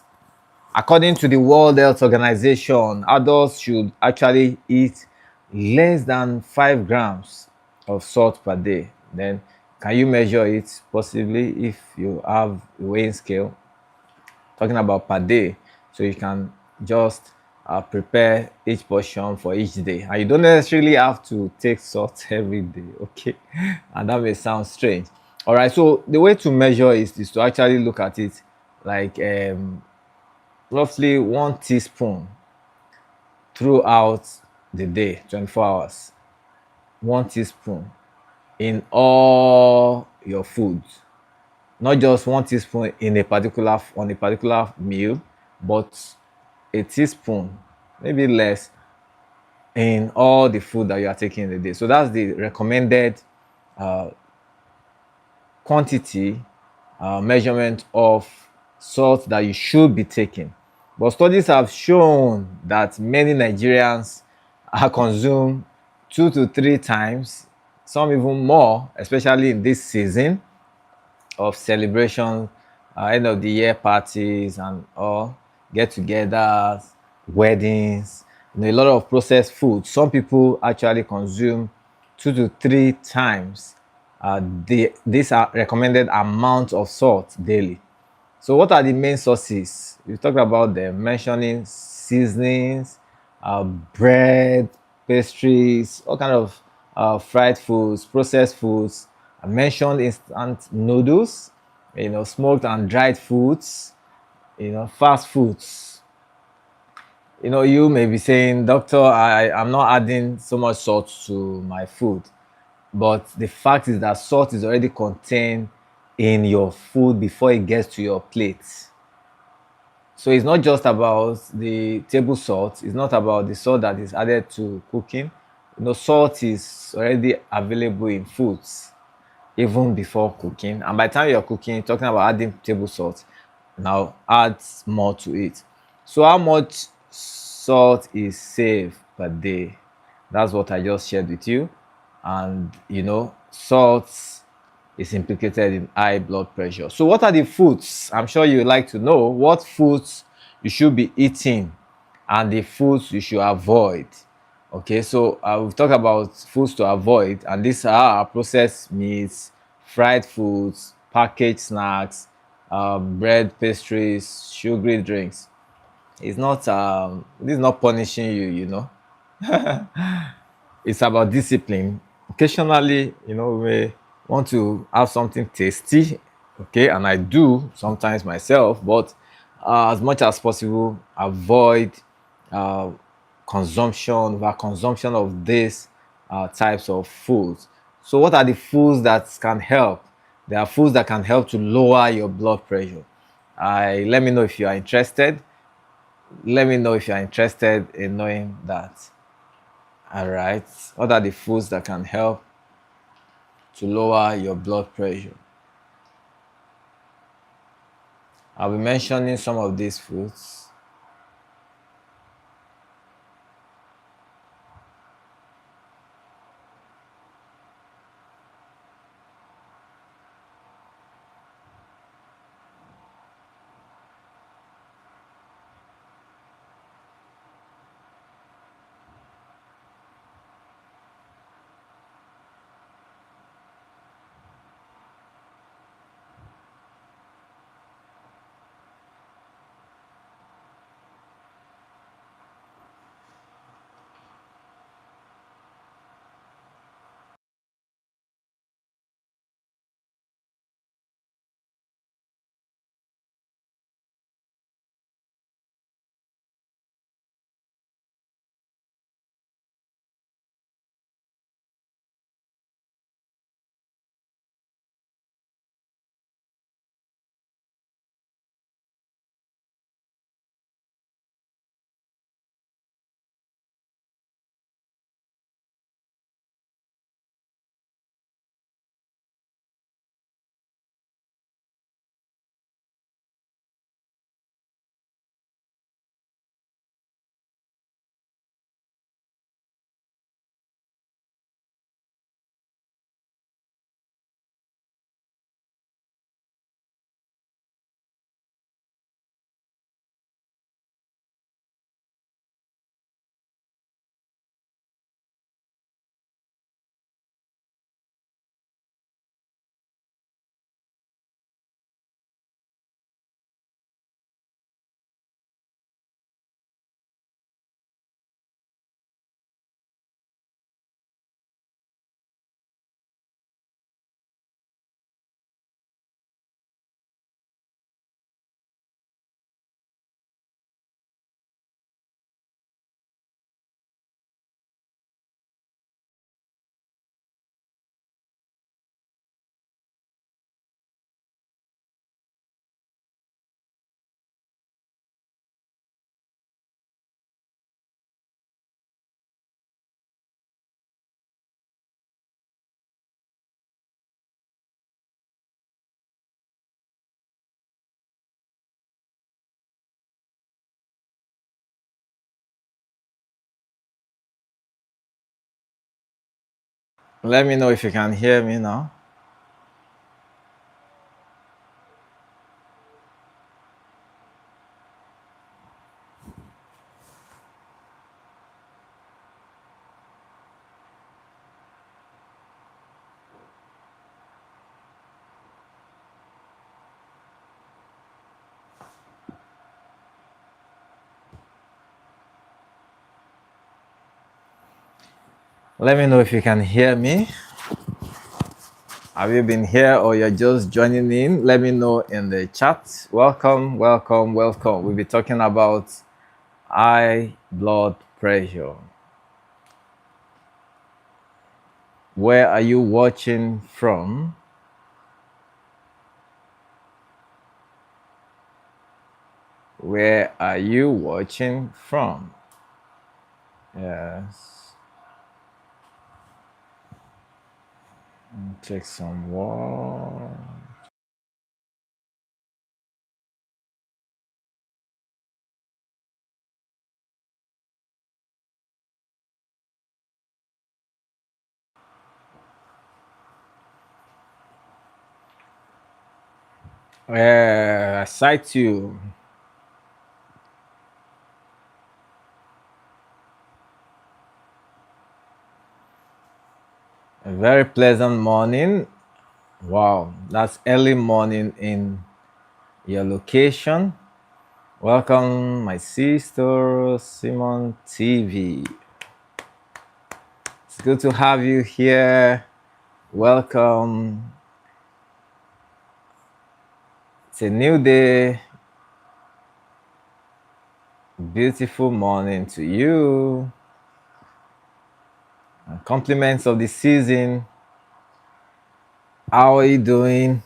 According to the World Health Organization, adults should actually eat less than 5 grams of salt per day. Then, can you measure it possibly if you have a weighing scale? Talking about per day, so you can just prepare each portion for each day, and you don't necessarily have to take salt every day. Okay, and that may sound strange. All right, so the way to measure is to actually look at it like roughly 1 teaspoon throughout the day, 24 hours. 1 teaspoon in all your foods, not just 1 teaspoon in on a particular meal, but a teaspoon, maybe less, in all the food that you are taking in a day. So that's the recommended quantity measurement of salt that you should be taking. But studies have shown that many Nigerians are consumed 2 to 3 times, some even more, especially in this season of celebration, end of the year parties and all, get-togethers, weddings. A lot of processed food. Some people actually consume 2 to 3 times this recommended amount of salt daily. So what are the main sources? We talked about them, mentioning seasonings, bread, pastries, all kind of fried foods, processed foods. I mentioned instant noodles, smoked and dried foods, fast foods. You may be saying, Doctor, I'm not adding so much salt to my food. But the fact is that salt is already contained in your food before it gets to your plate. So it's not just about the table salt. It's not about the salt that is added to cooking. Salt is already available in foods. even before cooking. And by the time you're cooking, talking about adding table salt, now add more to it. So how much salt is saved per day? That's what I just shared with you. And salt is implicated in high blood pressure. So what are the foods? I'm sure you like to know what foods you should be eating and the foods you should avoid. Okay, so we've talked about foods to avoid, and these are processed meats, fried foods, packaged snacks, bread, pastries, sugary drinks. This is not punishing you, it's about discipline. Occasionally, we may want to have something tasty, okay, and I do sometimes myself, but as much as possible, avoid uh, over consumption of these types of foods. So, what are the foods that can help? There are foods that can help to lower your blood pressure. Let me know if you are interested. Let me know if you are interested in knowing that. All right. What are the foods that can help to lower your blood pressure? I'll be mentioning some of these foods. Let me know if you can hear me now. Let me know if you can hear me. Have you been here or you're just joining in? Let me know in the chat. Welcome, welcome, welcome. We'll be talking about high blood pressure. Where are you watching from? Where are you watching from? Yes. Take some water. I cite you. A very pleasant morning. Wow, that's early morning in your location. Welcome, my sister Simon TV. It's good to have you here. Welcome. It's a new day. Beautiful morning to you. And compliments of the season. How are you doing?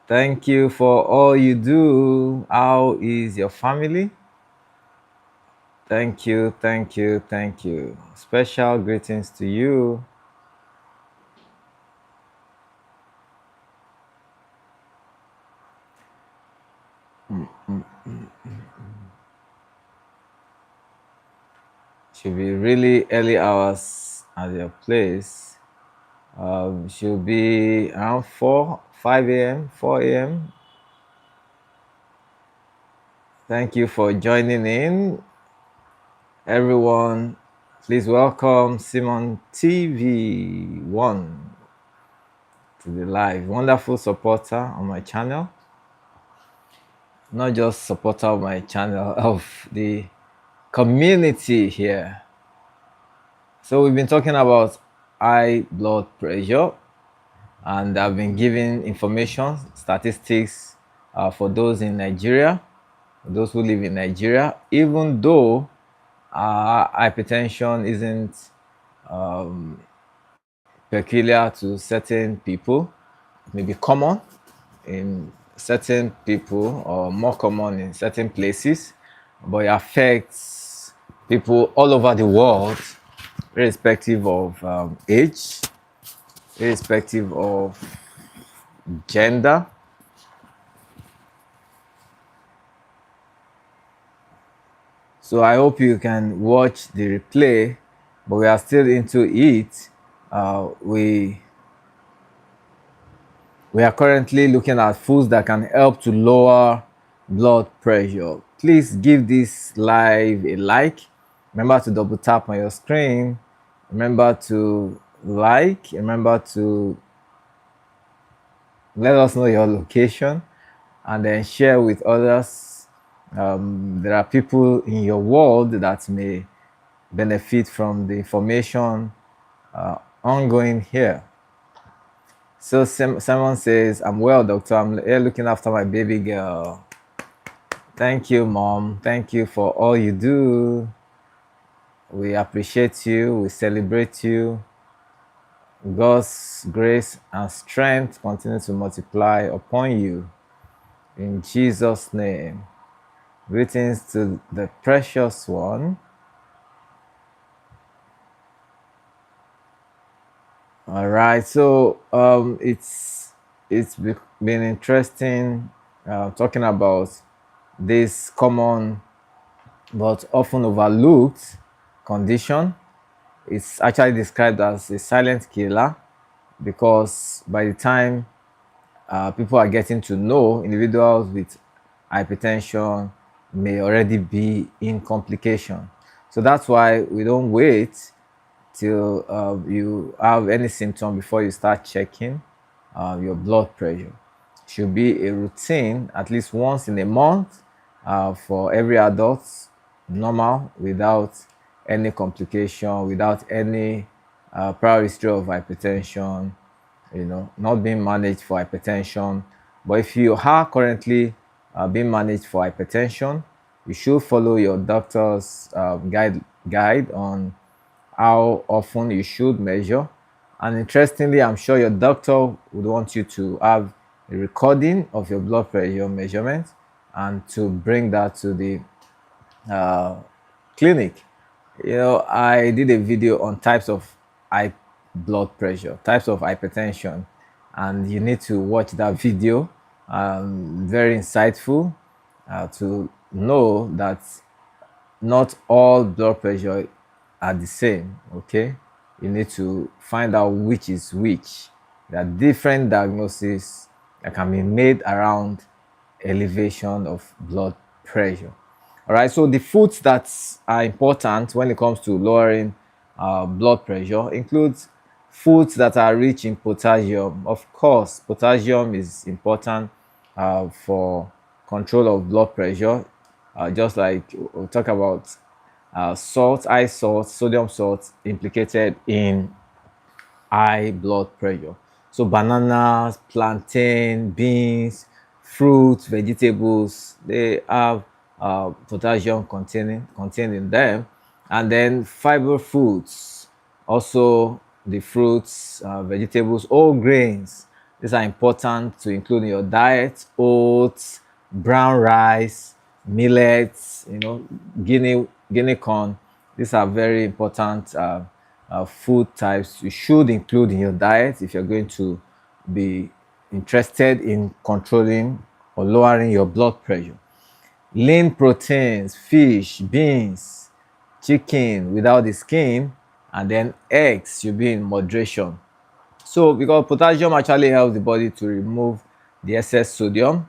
Thank you for all you do. How is your family? Thank you, thank you, thank you. Special greetings to you. Should be really early hours at your place. Should be around 5 a.m., 4 a.m. Thank you for joining in, everyone. Please welcome Simon TV1 to the live. Wonderful supporter on my channel. Not just supporter of my channel, of the community here. So we've been talking about high blood pressure, and I've been giving information, statistics for those in Nigeria, those who live in Nigeria, even though hypertension isn't peculiar to certain people, it may be common in certain people or more common in certain places, but it affects people all over the world, irrespective of age, irrespective of gender. So I hope you can watch the replay, but we are still into it. We are currently looking at foods that can help to lower blood pressure. Please give this live a like. Remember to double tap on your screen. Remember to like. Remember to let us know your location and then share with others. There are people in your world that may benefit from the information ongoing here. So Simon says, I'm well, doctor. I'm here looking after my baby girl. Thank you, mom. Thank you for all you do. We appreciate you. We celebrate you. God's grace and strength continue to multiply upon you. In Jesus' name. Greetings to the precious one. All right. So it's been interesting talking about this common but often overlooked condition. It's actually described as a silent killer because by the time people are getting to know, individuals with hypertension may already be in complication. So that's why we don't wait till you have any symptom before you start checking your blood pressure. Should be a routine at least once in a month for every adult, normal, without any complication, without any prior history of hypertension, not being managed for hypertension. But if you are currently being managed for hypertension, you should follow your doctor's guide on how often you should measure. And interestingly, I'm sure your doctor would want you to have a recording of your blood pressure measurement and to bring that to the clinic. I did a video on types of blood pressure, types of hypertension, and you need to watch that video. Very insightful to know that not all blood pressure are the same. Okay, you need to find out which is which. There are different diagnoses that can be made around elevation of blood pressure. All right, so the foods that are important when it comes to lowering blood pressure includes foods that are rich in potassium. Of course, potassium is important for control of blood pressure. Just like we'll talk about salt, high salt, sodium salt implicated in high blood pressure. So bananas, plantain, beans, fruits, vegetables, they have potassium contained in them. And then fiber foods, also the fruits, vegetables, all grains. These are important to include in your diet. Oats, brown rice, millets, guinea corn. These are very important food types you should include in your diet if you're going to be interested in controlling or lowering your blood pressure. Lean proteins, fish, beans, chicken without the skin, and then eggs should be in moderation. So, because potassium actually helps the body to remove the excess sodium,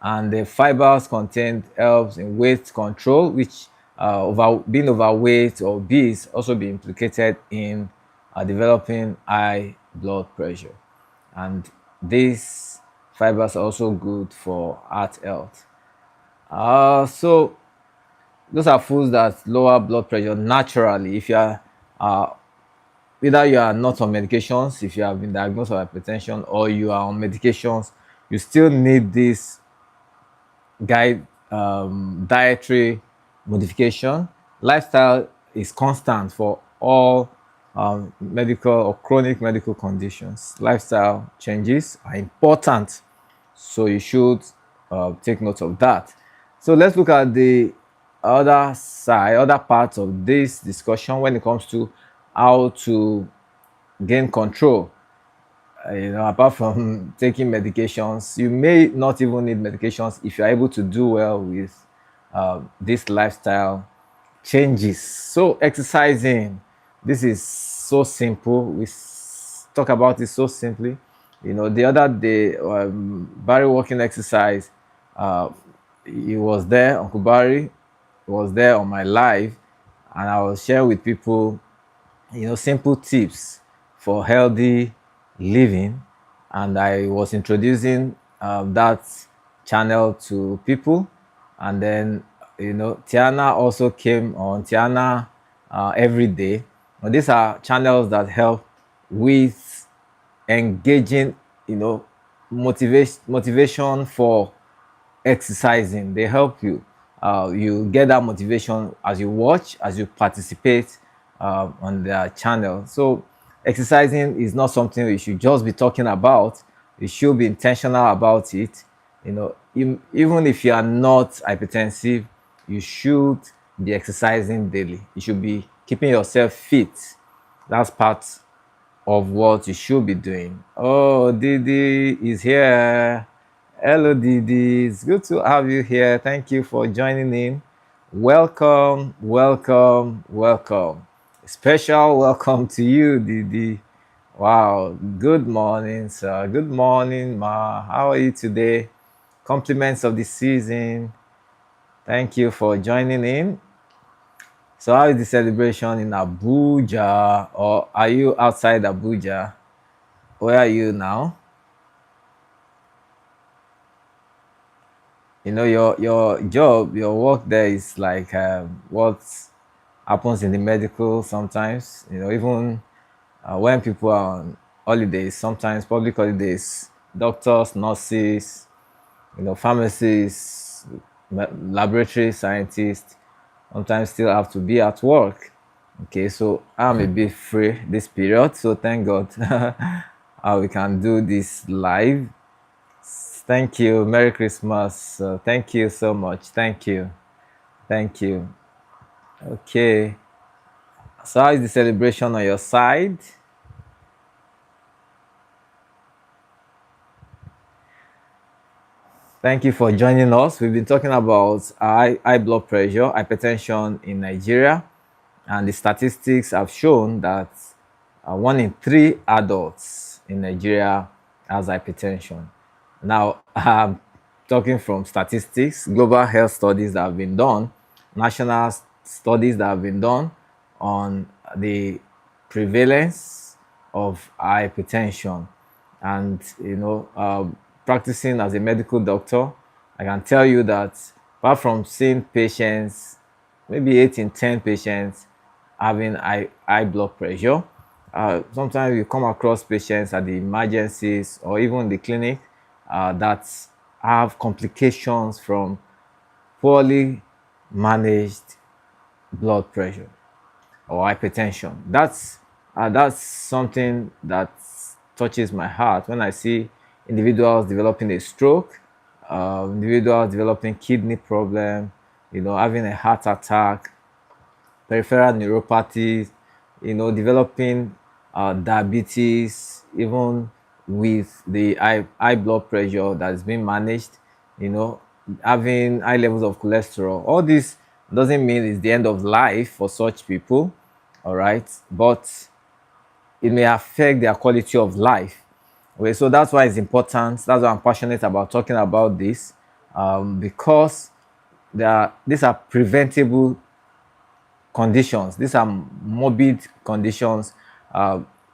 and the fibers contained helps in weight control, which being overweight or obese also be implicated in developing high blood pressure. And these fibers are also good for heart health. So those are foods that lower blood pressure naturally. If you are either you are not on medications, if you have been diagnosed with hypertension, or you are on medications, you still need this guide dietary modification. Lifestyle is constant for all medical or chronic medical conditions. Lifestyle changes are important, so you should take note of that. So let's look at the other side, other parts of this discussion when it comes to how to gain control. Apart from taking medications, you may not even need medications if you're able to do well with this lifestyle changes. So exercising, this is so simple. We talk about it so simply. The other day, Barry walking exercise, he was there, Uncle Barry was there on my live, and I was sharing with people simple tips for healthy living, and I was introducing that channel to people. And then Tiana also came on. Tiana every day. Now, these are channels that help with engaging, motivation for exercising. They help you. You get that motivation as you watch, as you participate on their channel. So exercising is not something you should just be talking about. You should be intentional about it. Even if you are not hypertensive, you should be exercising daily. You should be keeping yourself fit. That's part of what you should be doing. Oh, Didi is here. Hello, Didi. It's good to have you here. Thank you for joining in. Welcome, welcome, welcome. Special welcome to you, Didi. Wow. Good morning, sir. Good morning, Ma. How are you today? Compliments of the season. Thank you for joining in. So, how is the celebration in Abuja? Or are you outside Abuja? Where are you now? Your job, your work there is like what happens in the medical sometimes. Even when people are on holidays, sometimes public holidays, doctors, nurses, pharmacists, laboratory scientists sometimes still have to be at work. Okay, so I'm a bit free this period, so thank God we can do this live. Thank you. Merry Christmas. Thank you so much. Thank you. Thank you. Okay. So how is the celebration on your side? Thank you for joining us. We've been talking about high blood pressure, hypertension in Nigeria, and the statistics have shown that 1 in 3 adults in Nigeria has hypertension. Now, I'm talking from statistics, global health studies that have been done, national studies that have been done on the prevalence of hypertension. And, practicing as a medical doctor, I can tell you that apart from seeing patients, maybe 8 in 10 patients having high blood pressure. Sometimes you come across patients at the emergencies or even the clinic that have complications from poorly managed blood pressure or hypertension. That's something that touches my heart when I see individuals developing a stroke, individuals developing kidney problem, having a heart attack, peripheral neuropathy, developing diabetes, even with the high blood pressure that's being managed, having high levels of cholesterol. All this doesn't mean it's the end of life for such people, all right? But it may affect their quality of life. Okay, so that's why it's important. That's why I'm passionate about talking about this, because these are preventable conditions. These are morbid conditions,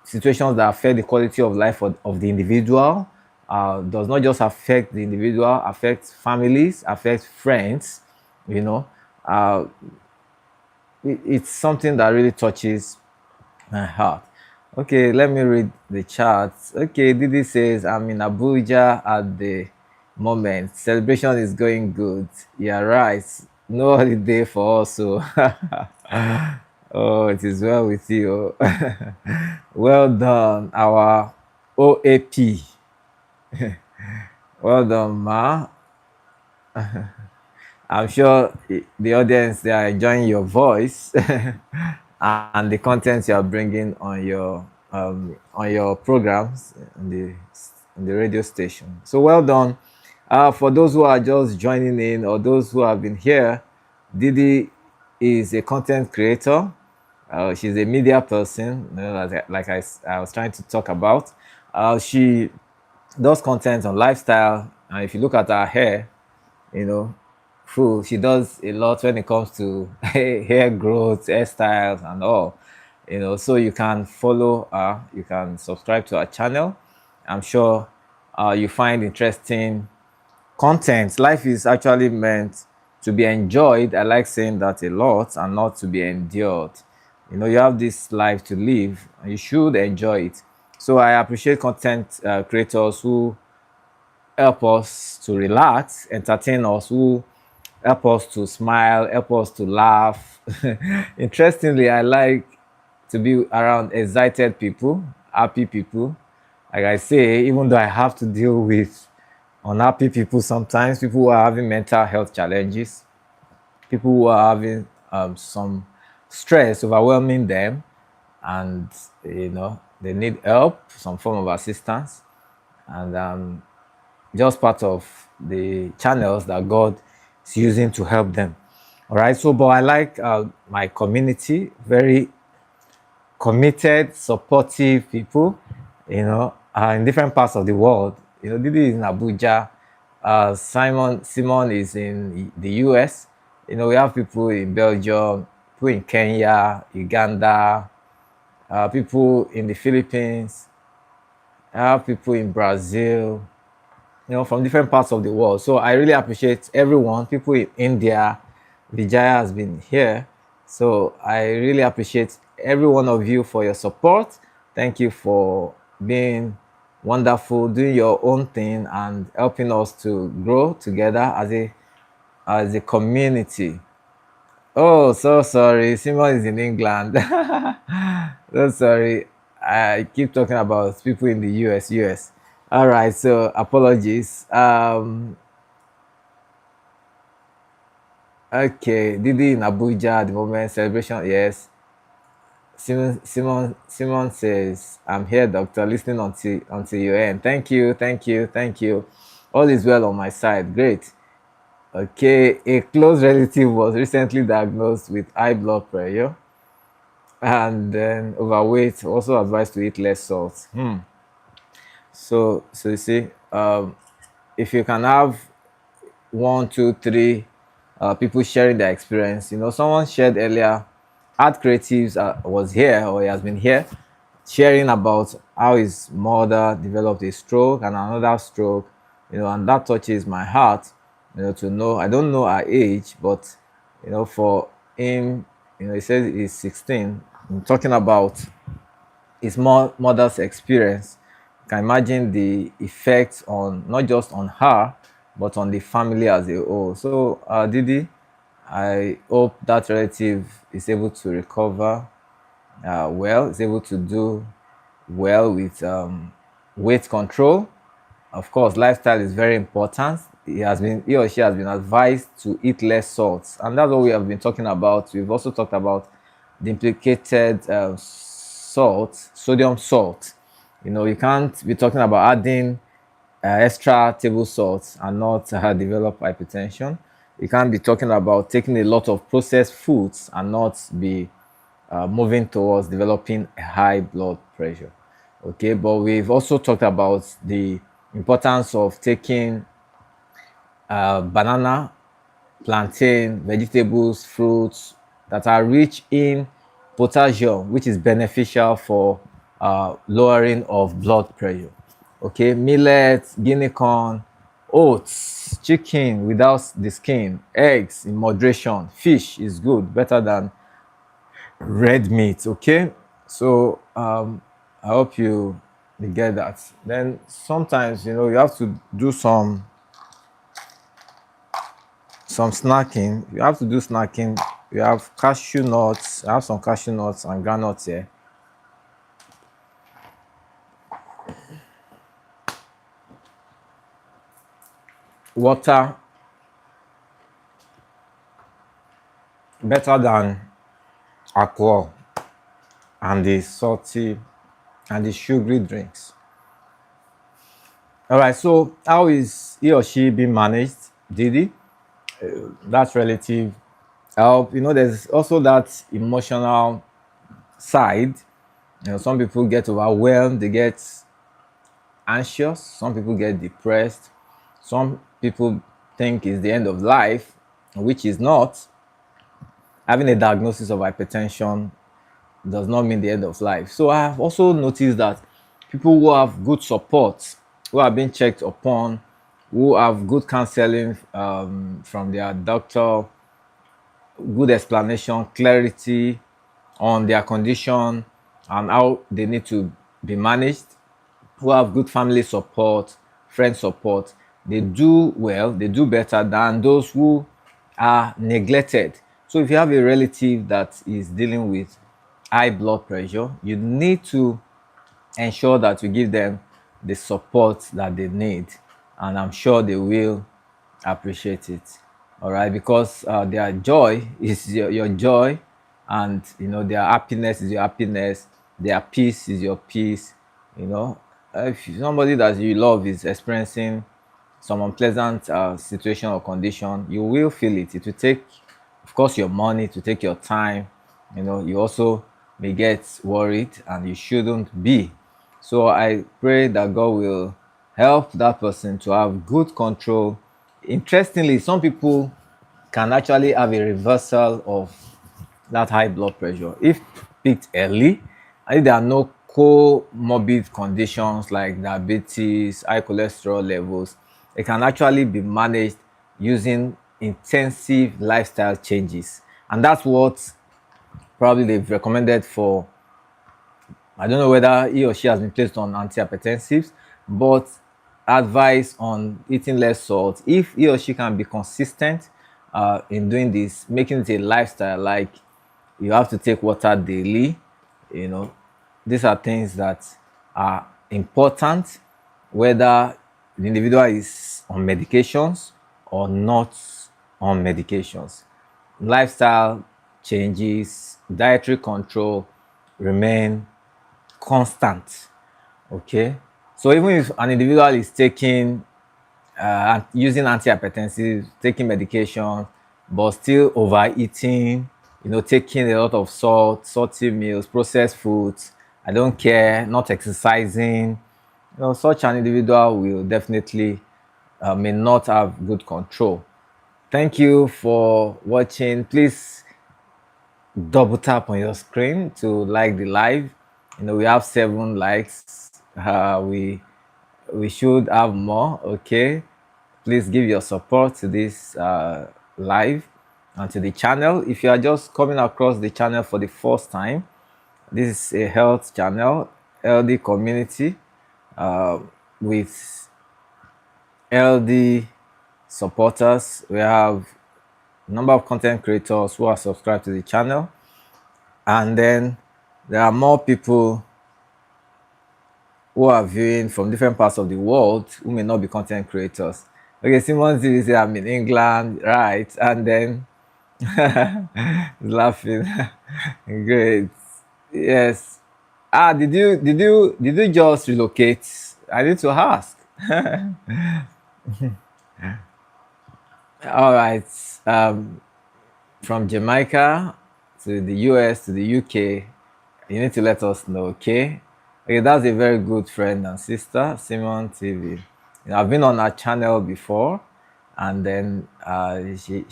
situations that affect the quality of life of the individual. Does not just affect the individual, affects families, affects friends. You know, uh, it's something that really touches my heart. Okay, let me read the charts. Okay, Didi says, I'm in Abuja at the moment. Celebration is going good. Yeah, right. No holiday for us. So, oh, it is well with you. Well done, our OAP. Well done, Ma. I'm sure the audience, they are enjoying your voice and the content you are bringing on your programs on the radio station. So well done. For those who are just joining in or those who have been here, Didi is a content creator. She's a media person, I was trying to talk about. She does content on lifestyle, and if you look at her hair, you know, she does a lot when it comes to hair growth, hairstyles, and all. So you can follow her, you can subscribe to her channel. I'm sure you find interesting content. Life is actually meant to be enjoyed. I like saying that a lot, and not to be endured. You have this life to live, and you should enjoy it. So I appreciate content creators who help us to relax, entertain us, who help us to smile, help us to laugh. Interestingly, I like to be around excited people, happy people. Like I say, even though I have to deal with unhappy people sometimes, people who are having mental health challenges, people who are having some stress overwhelming them, and they need help, some form of assistance, and just part of the channels that God is using to help them. All right. So, but I like my community, very committed, supportive people, in different parts of the world. Didi is in Abuja. Simon is in the US. We have people in Belgium, people in Kenya, Uganda, people in the Philippines, I have people in Brazil, from different parts of the world. So I really appreciate everyone. People in India, Vijaya has been here. So I really appreciate every one of you for your support. Thank you for being wonderful, doing your own thing, and helping us to grow together as a community. Oh, so sorry. Simon is in England. So sorry. I keep talking about people in the US. All right, so apologies. Okay, Didi in Abuja at the moment, celebration, yes. Simon says, I'm here, doctor, listening until you end. Thank you. All is well on my side. Great. Okay, a close relative was recently diagnosed with high blood pressure and then overweight. Also advised to eat less salt. So you see, if you can have one, two, three people sharing their experience. Someone shared earlier, Art Creatives was here, or he has been here, sharing about how his mother developed a stroke and another stroke, and that touches my heart, to know. I don't know her age, but, for him, he says he's 16. I'm talking about his mother's experience. You can imagine the effects on not just on her, but on the family as a whole. So, Didi, I hope that relative is able to recover well, is able to do well with weight control. Of course, lifestyle is very important. He or she has been advised to eat less salt, and that's what we have been talking about. We've also talked about the implicated salt, sodium salt. You can't be talking about adding extra table salt and not develop hypertension. You can't be talking about taking a lot of processed foods and not be moving towards developing a high blood pressure. Okay, but we've also talked about the importance of taking banana, plantain, vegetables, fruits that are rich in potassium, which is beneficial for lowering of blood pressure. Okay, millet, guinea corn, oats, chicken without the skin, eggs in moderation, fish is good, better than red meat. Okay, so I hope you get that. Then sometimes you have to do some snacking. You have to do snacking. You have cashew nuts. I have some cashew nuts and granuts here. Water, better than alcohol and the salty and the sugary drinks. All right, so how is he or she being managed? Didi, that's relative. There's also that emotional side. Some people get overwhelmed, they get anxious, some people get depressed, some people think it's the end of life, which is not. Having a diagnosis of hypertension does not mean the end of life. So I have also noticed that people who have good support, who are being checked upon, who have good counseling from their doctor, good explanation, clarity on their condition and how they need to be managed, who have good family support, friend support, they do well, they do better than those who are neglected. So if you have a relative that is dealing with high blood pressure, you need to ensure that you give them the support that they need, and I'm sure they will appreciate it. All right, because their joy is your joy, and their happiness is your happiness, their peace is your peace. If somebody that you love is experiencing some unpleasant situation or condition, you will feel it. It will take, of course, your money, to take your time. You also may get worried, and you shouldn't be. So I pray that God will help that person to have good control. Interestingly, some people can actually have a reversal of that high blood pressure if picked early, and if there are no comorbid conditions like diabetes, high cholesterol levels. It can actually be managed using intensive lifestyle changes, and that's what probably they've recommended for. I don't know whether he or she has been placed on antihypertensives, but advice on eating less salt. If he or she can be consistent in doing this, making it a lifestyle, like you have to take water daily, you know, these are things that are important, whether the individual is on medications or not on medications. Lifestyle changes, dietary control remain constant. Okay, so even if an individual is taking using antihypertensives, taking medication, but still overeating, taking a lot of salt, salty meals, processed foods. I don't care, not exercising. Such an individual will definitely may not have good control. Thank you for watching. Please double tap on your screen to like the live. We have 7 likes. We should have more. Okay, please give your support to this live and to the channel. If you are just coming across the channel for the first time, this is a health channel, LD community, with LD supporters. We have a number of content creators who are subscribed to the channel, and then there are more people who are viewing from different parts of the world who may not be content creators. Okay, Simon TV say I'm in England, right? And then laughing. Great. Yes. Did you just relocate? I need to ask. All right. From Jamaica to the US to the UK, you need to let us know, okay? Okay, that's a very good friend and sister, Simon TV. I've been on her channel before, and then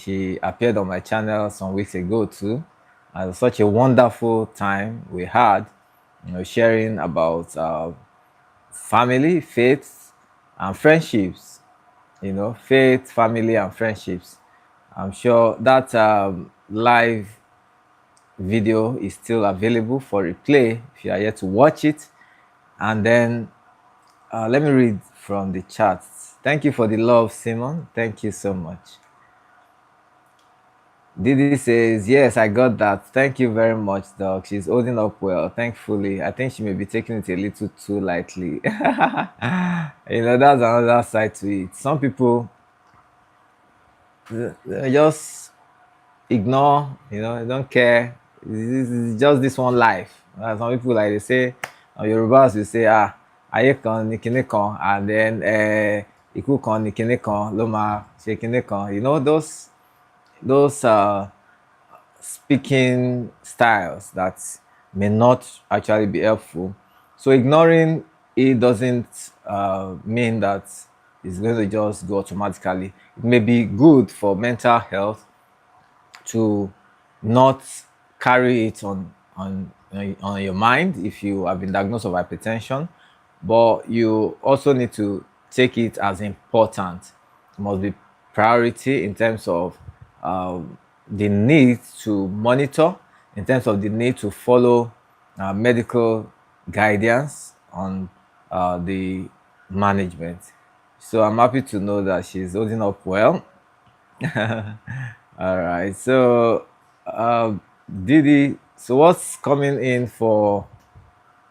she appeared on my channel some weeks ago too. And it was such a wonderful time we had, sharing about family, faith, and friendships. Faith, family, and friendships. I'm sure that live video is still available for replay if you are yet to watch it. And then let me read from the chats. Thank you for the love, Simon. Thank you so much. Didi says, yes, I got that. Thank you very much, Doc. She's holding up well, thankfully. I think she may be taking it a little too lightly. That's another side to it. Some people just ignore, don't care. This is just this one life. Some people, like they say, Yorubas will say, ayé kan ni kinní kan, and then ikú kan ni kinní kan ló máa ṣe kinní kan. Those speaking styles that may not actually be helpful. So ignoring it doesn't mean that it's going to just go automatically. It may be good for mental health to not carry it on your mind if you have been diagnosed with hypertension, but you also need to take it as important. It must be priority in terms of the need to monitor, in terms of the need to follow medical guidance on the management. So I'm happy to know that she's holding up well. All right. So, Didi, so what's coming in for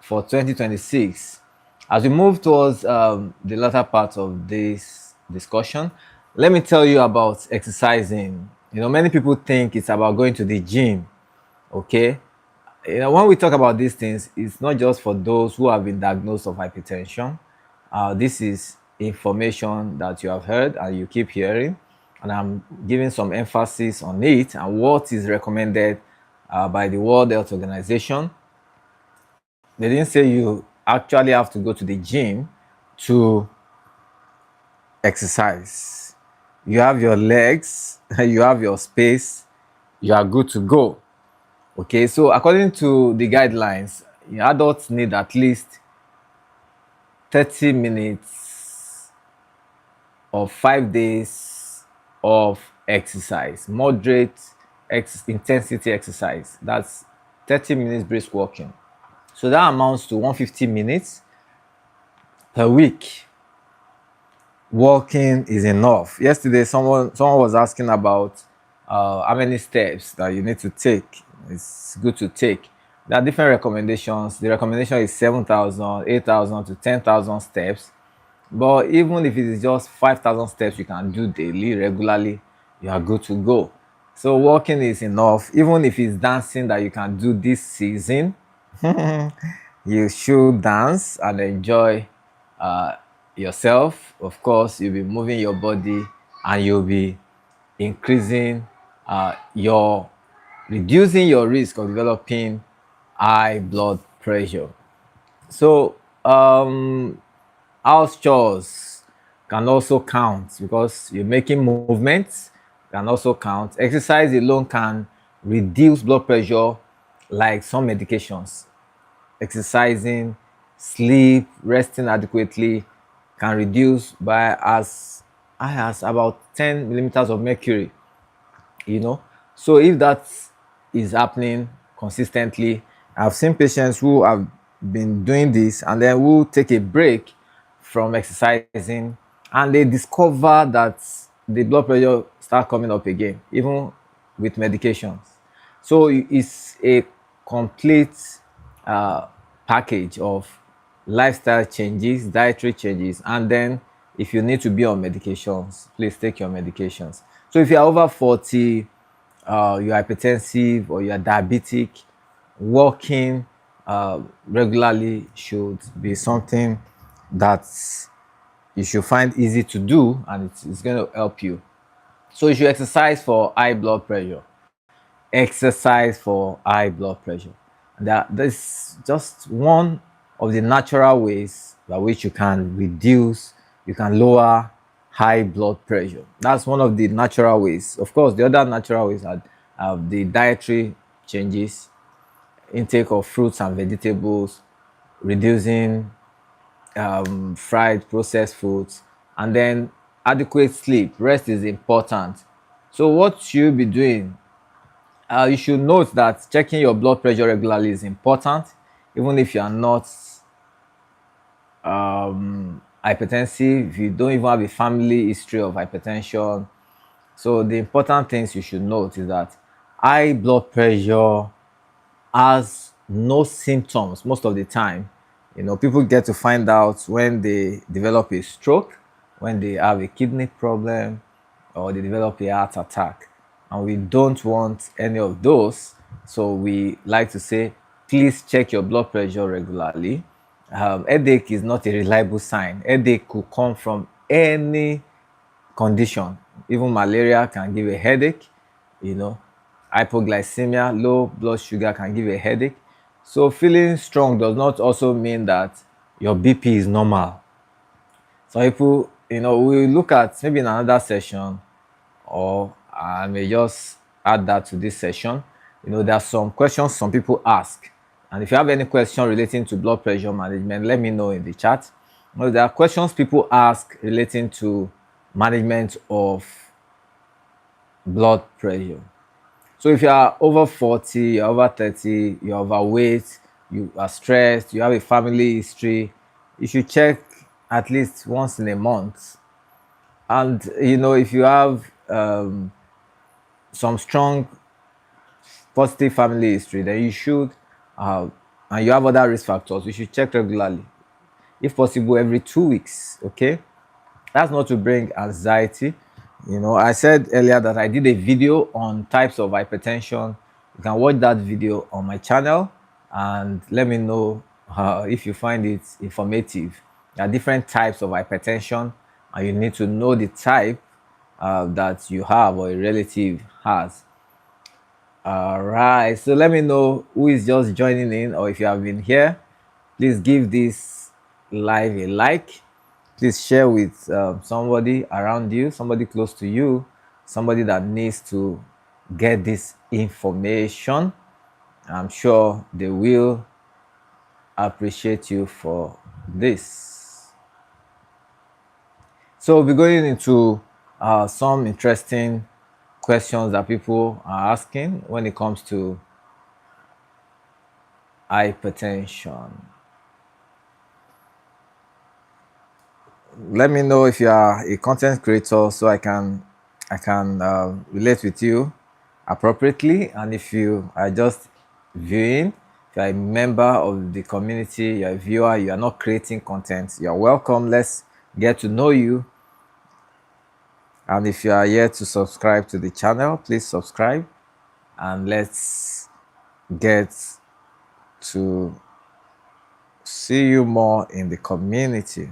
2026? As we move towards the latter part of this discussion, let me tell you about exercising. Many people think it's about going to the gym. Okay. When we talk about these things, it's not just for those who have been diagnosed of hypertension. This is information that you have heard and you keep hearing, and I'm giving some emphasis on it and what is recommended by the World Health Organization. They didn't say you actually have to go to the gym to exercise. You have your legs, you have your space, you are good to go. Okay, so according to the guidelines, adults need at least 30 minutes of 5 days of exercise, moderate intensity exercise. That's 30 minutes brisk walking. So that amounts to 150 minutes per week. Walking is enough. Yesterday, someone was asking about how many steps that you need to take. It's good to take. There are different recommendations. The recommendation is 7,000, 8,000 to 10,000 steps. But even if it is just 5,000 steps you can do daily, regularly, you are good to go. So walking is enough. Even if it's dancing that you can do this season, you should dance and enjoy yourself. Of course, you'll be moving your body, and you'll be increasing your reducing your risk of developing high blood pressure. So house chores can also count because you're making movements, can also count. Exercise alone can reduce blood pressure like some medications. Exercising, sleep, resting adequately can reduce by as high as about 10 millimeters of mercury, you know. So if that is happening consistently, I've seen patients who have been doing this and then will take a break from exercising, and they discover that the blood pressure start coming up again even with medications. So it's a complete uh, package of lifestyle changes, dietary changes, and then if you need to be on medications, please take your medications. So if you're over 40, you're hypertensive or you're diabetic, walking regularly should be something that you should find easy to do, and it's going to help you. So you should exercise for high blood pressure. Exercise for high blood pressure. That this just one of the natural ways by which you can reduce, you can lower high blood pressure. That's one of the natural ways. Of course, the other natural ways are the dietary changes, intake of fruits and vegetables, reducing fried processed foods, and then adequate sleep. Rest is important. So what you'll be doing, you should note that checking your blood pressure regularly is important, even if you are not hypertensive, if you don't even have a family history of hypertension. So the important things you should note is that high blood pressure has no symptoms most of the time. You know, people get to find out when they develop a stroke, when they have a kidney problem, or they develop a heart attack. And we don't want any of those. So we like to say, please check your blood pressure regularly. Headache is not a reliable sign. Headache could come from any condition. Even malaria can give a headache, you know. Hypoglycemia, low blood sugar can give a headache. So feeling strong does not also mean that your BP is normal. So people, you know, we look at maybe in another session, or I may just add that to this session. You know, there are some questions some people ask. And if you have any question relating to blood pressure management, let me know in the chat. You know, there are questions people ask relating to management of blood pressure. So if you are over 40, you're over 30, you're overweight, you are stressed, you have a family history, you should check at least once in a month. And you know, if you have some strong positive family history, then you should, and you have other risk factors, you should check regularly, if possible every 2 weeks. Okay, that's not to bring anxiety. You know, I said earlier that I did a video on types of hypertension. You can watch that video on my channel and let me know if you find it informative. There are different types of hypertension, and you need to know the type that you have or a relative has. All right, so let me know who is just joining in, or if you have been here, please give this live a like. Please share with somebody around you, somebody close to you, somebody that needs to get this information. I'm sure they will appreciate you for this. So we'll be going into some interesting questions that people are asking when it comes to hypertension. Let me know if you are a content creator so I can relate with you appropriately, and if you are just viewing, if you're a member of the community, you're a viewer, you are not creating content, you're welcome. Let's get to know you. And if you are here to subscribe to the channel, please subscribe, and let's get to see you more in the community.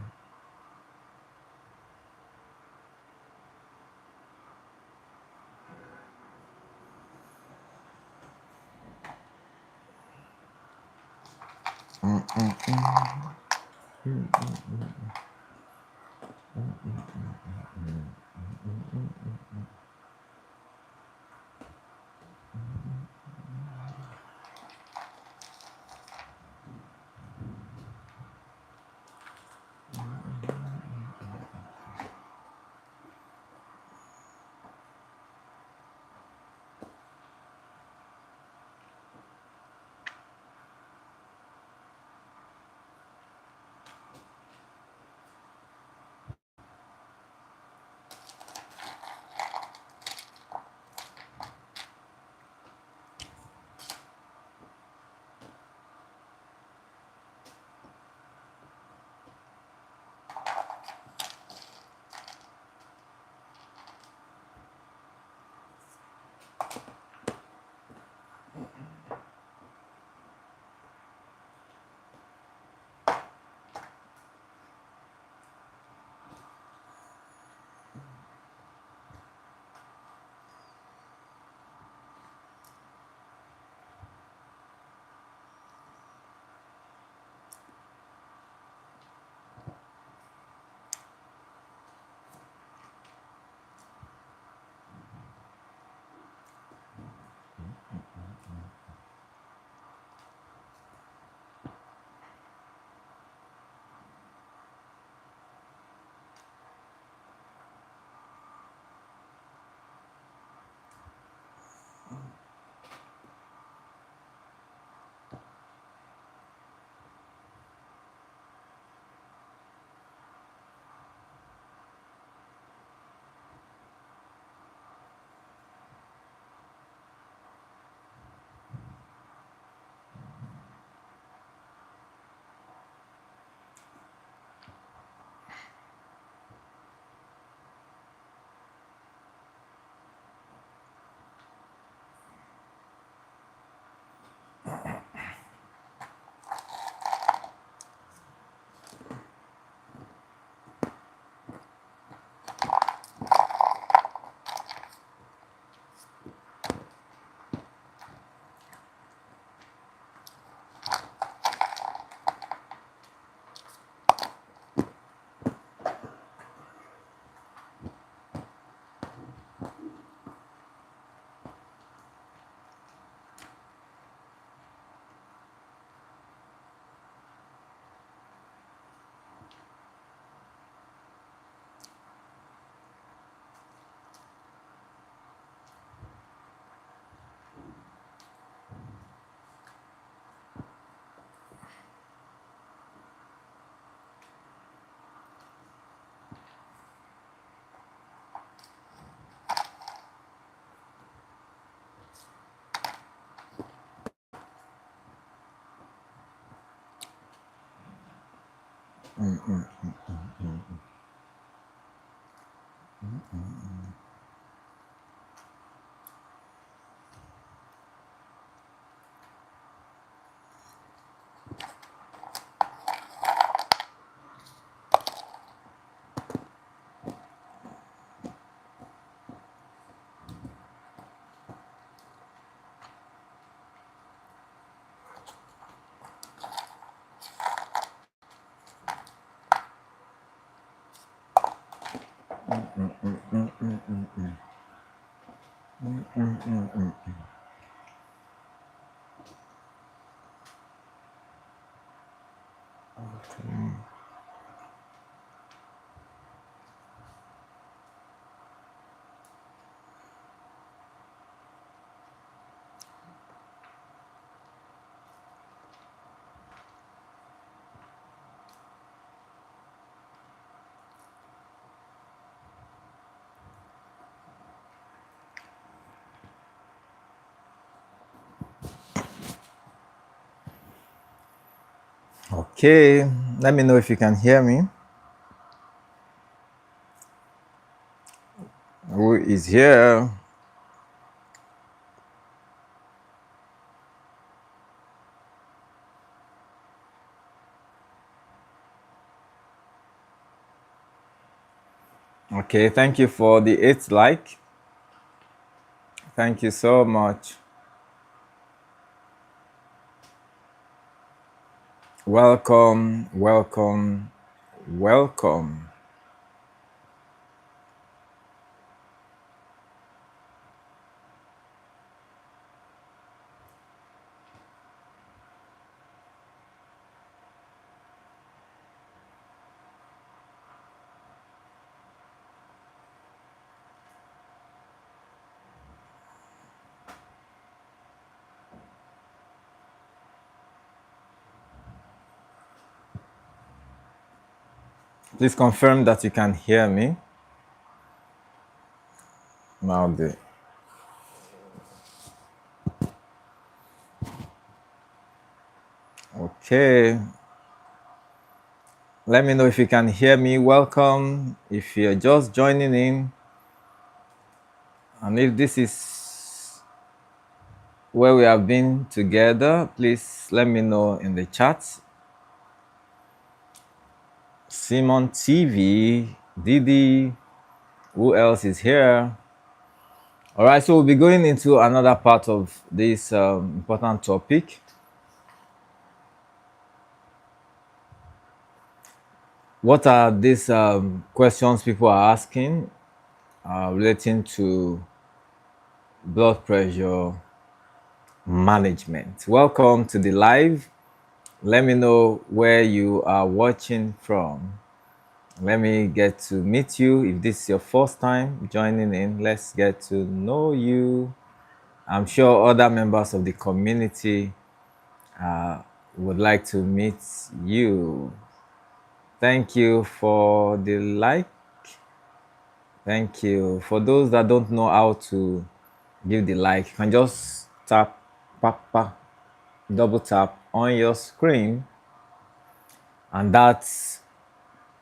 Okay, let me know if you can hear me. Who is here? Okay, thank you for the 8th like. Thank you so much. Welcome, welcome, welcome. Please confirm that you can hear me. Now the okay. Let me know if you can hear me. Welcome. If you're just joining in, and if this is where we have been together, please let me know in the chat. Simon TV, Didi, who else is here? All right, so we'll be going into another part of this important topic. What are these questions people are asking relating to blood pressure management? Welcome to the live. Let me know where you are watching from. Let me get to meet you. If this is your first time joining in, let's get to know you. I'm sure other members of the community would like to meet you. Thank you for the like. Thank you. For those that don't know how to give the like, you can just tap, papa, double tap on your screen, and that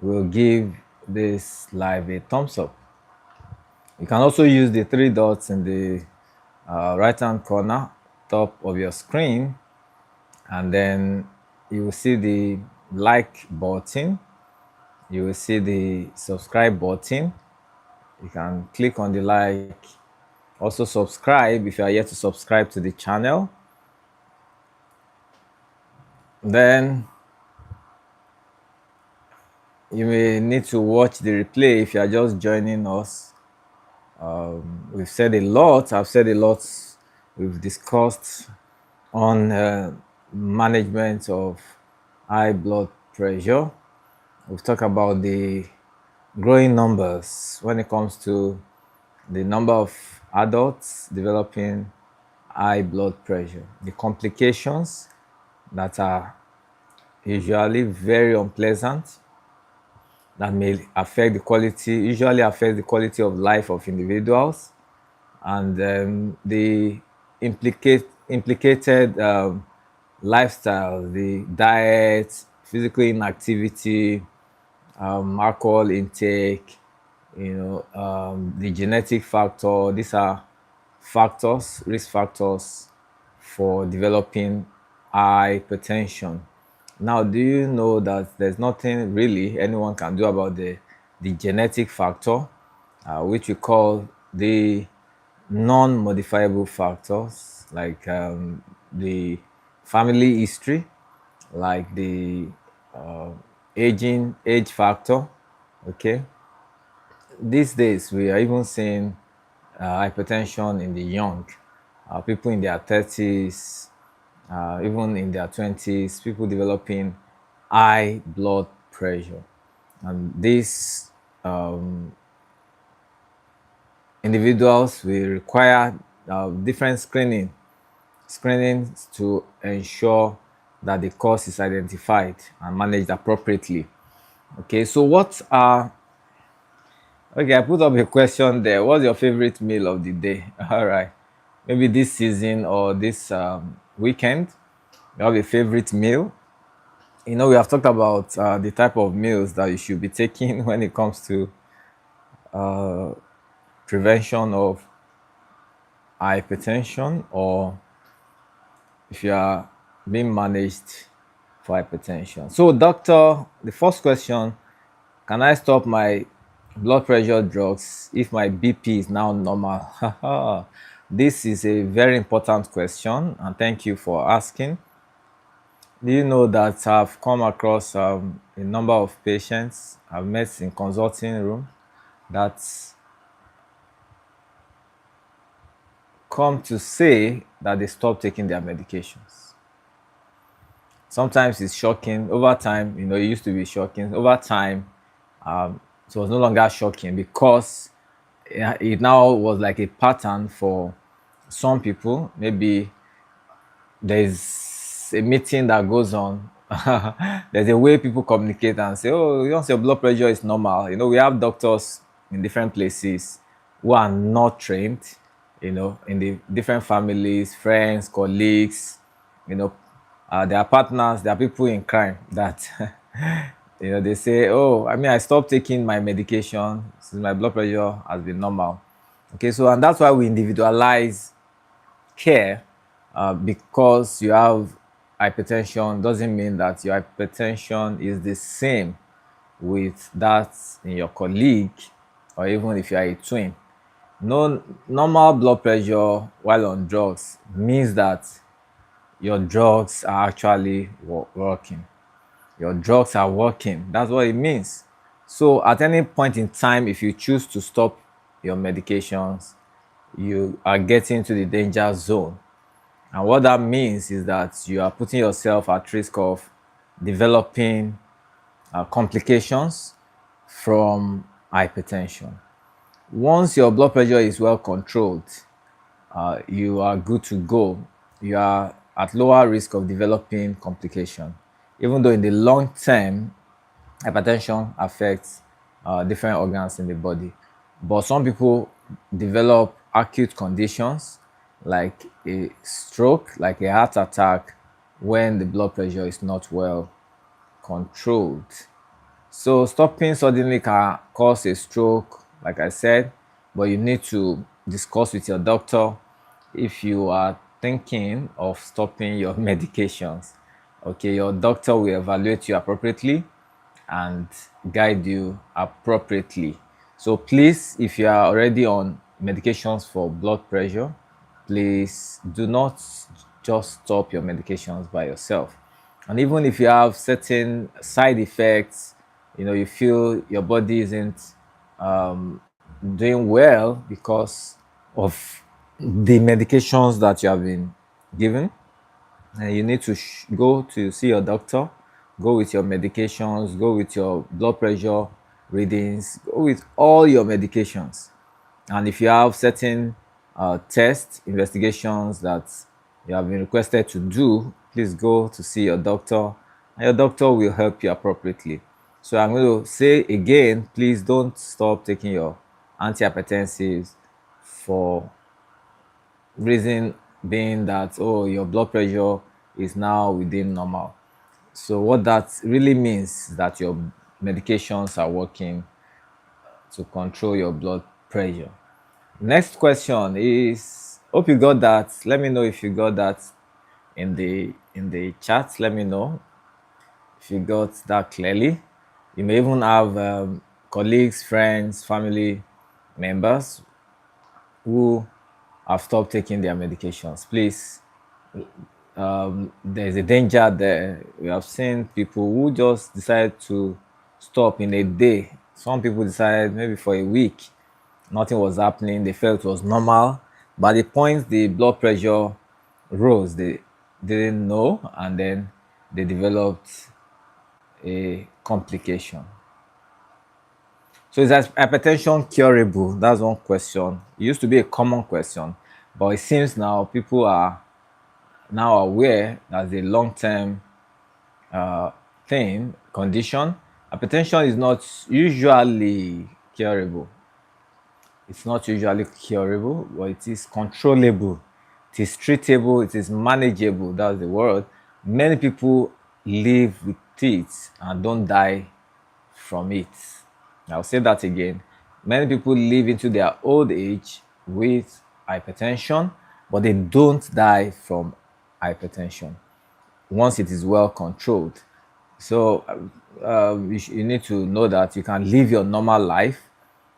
will give this live a thumbs up. You can also use the three dots in the right hand corner top of your screen, and then you will see the like button, you will see the subscribe button. You can click on the like, also subscribe if you are yet to subscribe to the channel. Then you may need to watch the replay if you are just joining us. We've said a lot. I've said a lot. We've discussed on management of high blood pressure. We've talked about the growing numbers when it comes to the number of adults developing high blood pressure, the complications that are usually very unpleasant, that may affect the quality, usually affect the quality of life of individuals, and the implicated lifestyle, the diet, physical inactivity, alcohol intake, the genetic factor. These are factors, risk factors for developing hypertension. Now, do you know that there's nothing really anyone can do about the genetic factor, which we call the non-modifiable factors, like the family history, like the uh, age factor. Okay, these days we are even seeing hypertension in the young, people in their 30s, even in their 20s, people developing high blood pressure. And these individuals will require different screenings to ensure that the cause is identified and managed appropriately. Okay, so what are okay, I put up a question there. What's your favorite meal of the day? All right. Maybe this season or this weekend, you have a favorite meal. We have talked about the type of meals that you should be taking when it comes to prevention of hypertension, or if you are being managed for hypertension. So, doctor, the first question: can I stop my blood pressure drugs if my BP is now normal? This is a very important question, and thank you for asking. Do you know that I've come across a number of patients I've met in consulting room that come to say that they stop taking their medications. Sometimes it's shocking. Over time, it used to be shocking. Over time, it was no longer shocking because it now was like a pattern for some people. Maybe there's a meeting that goes on. There's a way people communicate and say, "Oh, once your blood pressure is normal." We have doctors in different places who are not trained. In the different families, friends, colleagues. There are partners. There are people in crime that they say, "Oh, I mean, I stopped taking my medication since my blood pressure has been normal." Okay, so and that's why we individualize care, because you have hypertension doesn't mean that your hypertension is the same with that in your colleague, or even if you are a twin. No, normal blood pressure while on drugs means that your drugs are actually working. Your drugs are working. That's what it means. So at any point in time, if you choose to stop your medications, you are getting to the danger zone. And what that means is that you are putting yourself at risk of developing complications from hypertension. Once your blood pressure is well controlled, you are good to go. You are at lower risk of developing complication, even though in the long term, hypertension affects different organs in the body. But some people develop acute conditions like a stroke, like a heart attack, when the blood pressure is not well controlled. So stopping suddenly can cause a stroke, like I said, but you need to discuss with your doctor if you are thinking of stopping your medications. Okay, your doctor will evaluate you appropriately and guide you appropriately. So please, if you are already on medications for blood pressure, please do not just stop your medications by yourself. And even if you have certain side effects, you feel your body isn't doing well because of the medications that you have been given, and you need to go to see your doctor, go with your medications, go with your blood pressure readings, go with all your medications. And if you have certain tests, investigations that you have been requested to do, please go to see your doctor, and your doctor will help you appropriately. So I'm going to say again, please don't stop taking your antihypertensives for reason being that, oh, your blood pressure is now within normal. So what that really means is that your medications are working to control your blood pressure. Next question is, hope you got that. Let me know if you got that in the chat. Let me know if you got that clearly. You may even have colleagues, friends, family members who have stopped taking their medications. Please, there's a danger there. We have seen people who just decide to stop in a day. Some people decided maybe for a week, nothing was happening. They felt it was normal. By the point the blood pressure rose, they didn't know, and then they developed a complication. So is hypertension curable? That's one question. It used to be a common question, but it seems now people are now aware that the long-term condition. Hypertension is not usually curable. It's not usually curable, but it is controllable. It is treatable. It is manageable. That's the word. Many people live with it and don't die from it. I'll say that again. Many people live into their old age with hypertension, but they don't die from hypertension once it is well controlled. So you need to know that you can live your normal life,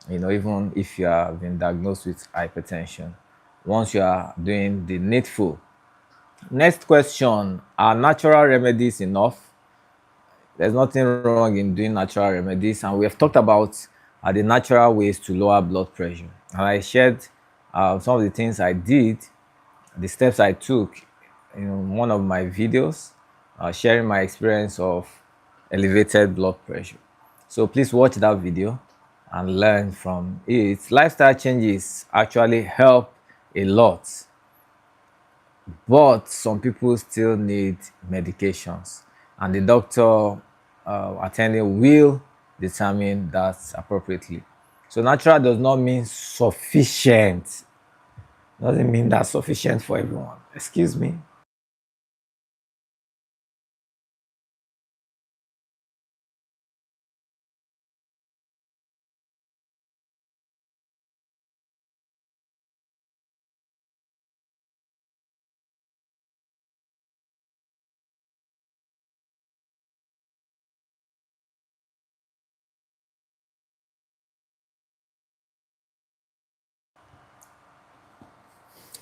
even if you have been diagnosed with hypertension, once you are doing the needful. Next question: are natural remedies enough? There's nothing wrong in doing natural remedies, and we have talked about the natural ways to lower blood pressure. And I shared some of the things I did, the steps I took in one of my videos, sharing my experience of elevated blood pressure. So please watch that video and learn from it. Lifestyle changes actually help a lot, but some people still need medications, and the doctor attending will determine that appropriately. So natural does not mean sufficient. Doesn't mean that's sufficient for everyone. Excuse me.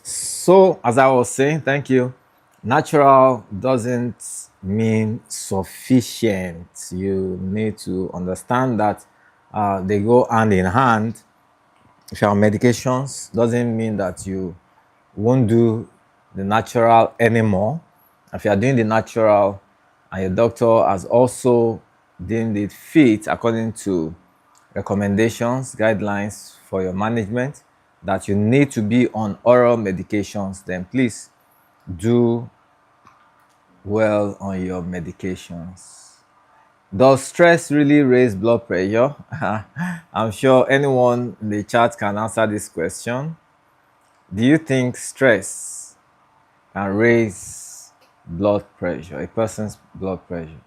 So, as I was saying, thank you. Natural doesn't mean sufficient. You need to understand that they go hand in hand. If you're on medications, doesn't mean that you won't do the natural anymore. If you are doing the natural and your doctor has also deemed it fit according to recommendations, guidelines for your management, that you need to be on oral medications, then please do well on your medications. Does stress really raise blood pressure? I'm sure anyone in the chat can answer this question. Do you think stress can raise blood pressure, a person's blood pressure?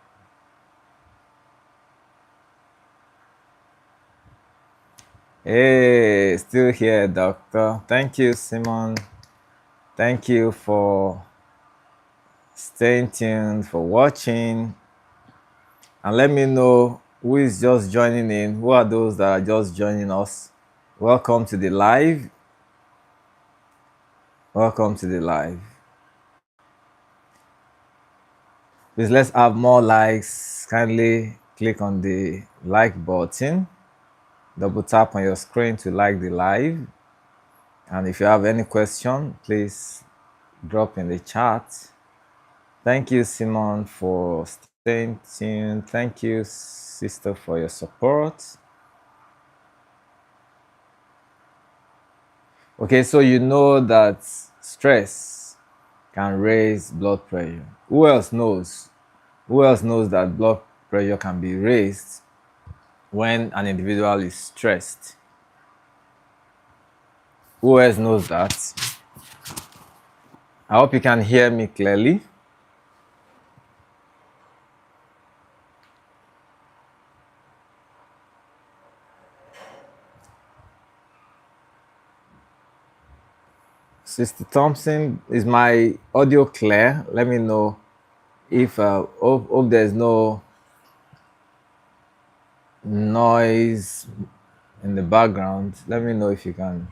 Hey, still here, doctor. Thank you, Simon. Thank you for staying tuned, for watching. And let me know who is just joining in. Who are those that are just joining us? Welcome to the live. Welcome to the live. Please, let's have more likes. Kindly click on the like button. Double tap on your screen to like the live. And if you have any question, please drop in the chat. Thank you, Simon, for staying tuned. Thank you, sister, for your support. Okay, so you know that stress can raise blood pressure. Who else knows? Who else knows that blood pressure can be raised when an individual is stressed? Who else knows that? I hope you can hear me clearly. Sister Thompson, is my audio clear? Let me know if hope there's no noise in the background. Let me know if you can.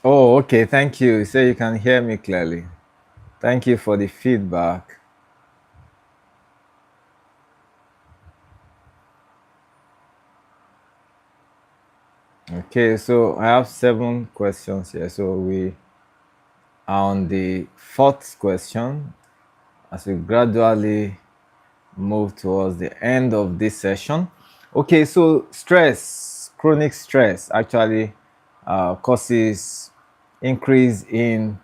Oh, okay. Thank you. You say you can hear me clearly. Thank you for the feedback. Okay, so I have 7 questions here. So we are on the fourth question as we gradually move towards the end of this session. Okay, so stress, chronic stress, actually causes increase in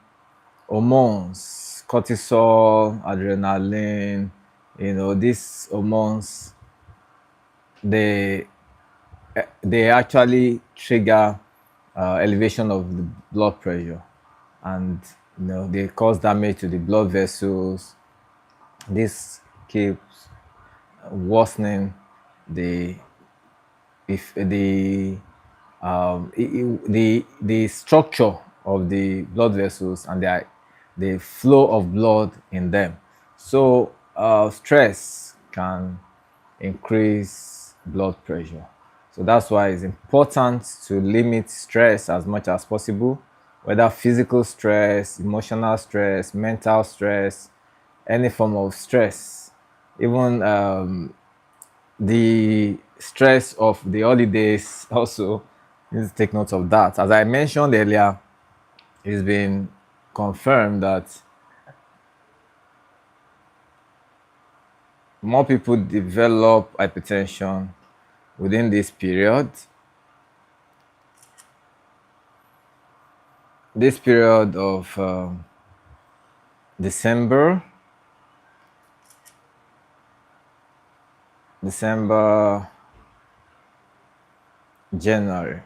hormones, cortisol, adrenaline. These hormones, they they actually trigger elevation of the blood pressure, and they cause damage to the blood vessels. This keeps worsening the if the the structure of the blood vessels and the flow of blood in them. So stress can increase blood pressure. So that's why it's important to limit stress as much as possible, whether physical stress, emotional stress, mental stress, any form of stress, even the stress of the holidays also. You need to take note of that. As I mentioned earlier, it's been confirmed that more people develop hypertension within this period. This period of December, December, January.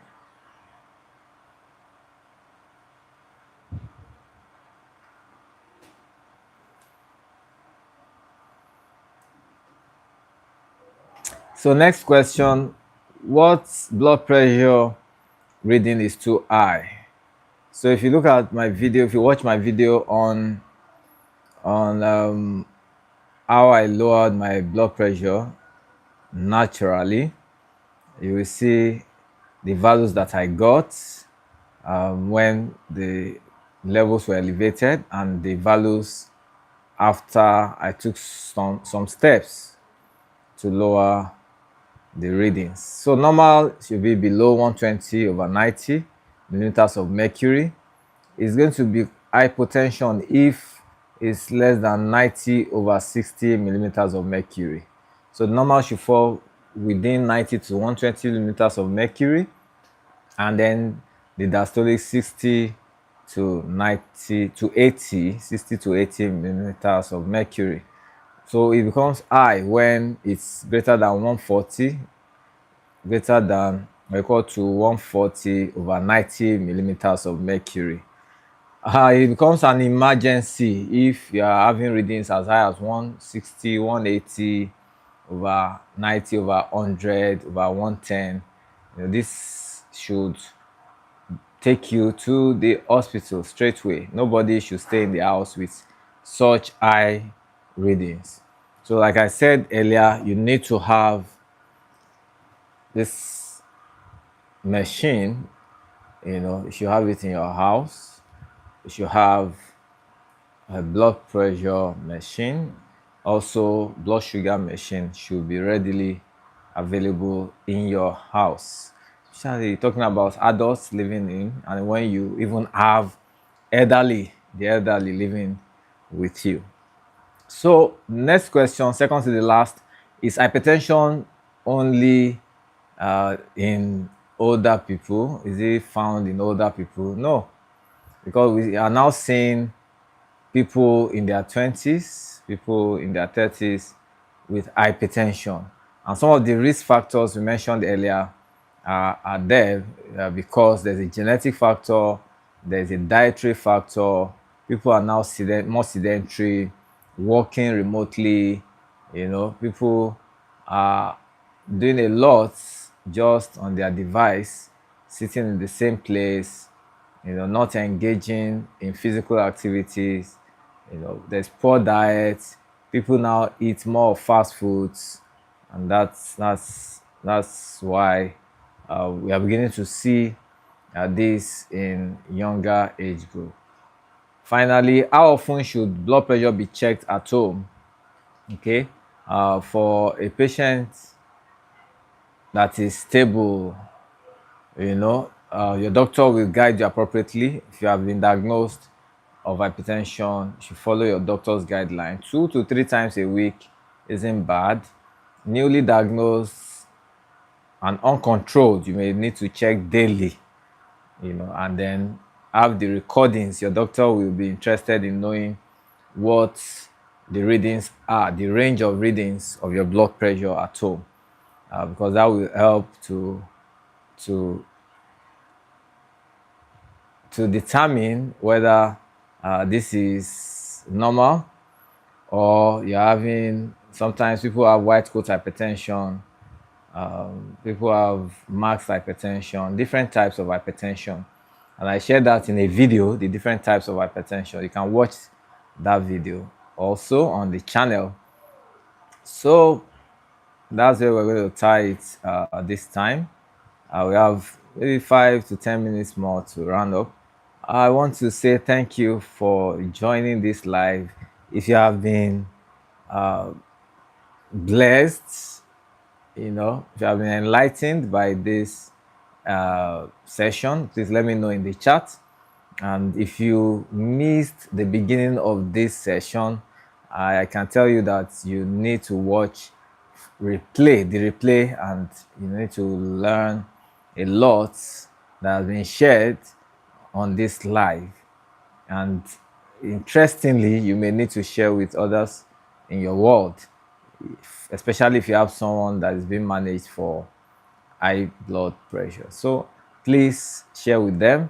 So next question, what blood pressure reading is too high? So if you look at my video, if you watch my video on how I lowered my blood pressure naturally, you will see the values that I got when the levels were elevated, and the values after I took some steps to lower the readings. So normal should be below 120 over 90 millimeters of mercury. It's going to be hypotension if it's less than 90 over 60 millimeters of mercury. So normal should fall within 90 to 120 millimeters of mercury, and then the diastolic 60 to 90 to 80, 60 to 80 millimeters of mercury. So it becomes high when it's greater than 140, greater than or equal to 140 over 90 millimeters of mercury. It becomes an emergency if you are having readings as high as 160, 180 over 90 over 100 over 110. This should take you to the hospital straight away. Nobody should stay in the house with such high readings. So like I said earlier, you need to have this machine. You should have it in your house. You should have a blood pressure machine. Also, blood sugar machine should be readily available in your house. Especially talking about adults living in, and when you even have the elderly living with you. So, next question, second to the last, is hypertension only in older people? Is it found in older people? No, because we are now seeing people in their 20s, people in their 30s with hypertension. And some of the risk factors we mentioned earlier are there because there's a genetic factor, there's a dietary factor. People are now more sedentary, working remotely. People are doing a lot just on their device, sitting in the same place, not engaging in physical activities. There's poor diet. People now eat more of fast foods, and that's why we are beginning to see this in younger age group. Finally, how often should blood pressure be checked at home? Okay, for a patient that is stable, your doctor will guide you appropriately. If you have been diagnosed of hypertension, you should follow your doctor's guideline. 2 to 3 times a week isn't bad. Newly diagnosed and uncontrolled, you may need to check daily, and then have the recordings. Your doctor will be interested in knowing what the readings are, the range of readings of your blood pressure at home, because that will help to to determine whether this is normal, or you're having, sometimes people have white coat hypertension, people have max hypertension, different types of hypertension. And I shared that in a video, the different types of hypertension. You can watch that video also on the channel. So that's where we're going to tie it this time. We have maybe 5 to 10 minutes more to round up. I want to say thank you for joining this live. If you have been blessed, if you have been enlightened by this session, please let me know in the chat. And if you missed the beginning of this session, I can tell you that you need to watch the replay, and you need to learn a lot that has been shared on this live. And interestingly, you may need to share with others in your world, especially if you have someone that is being managed for high blood pressure. So please share with them.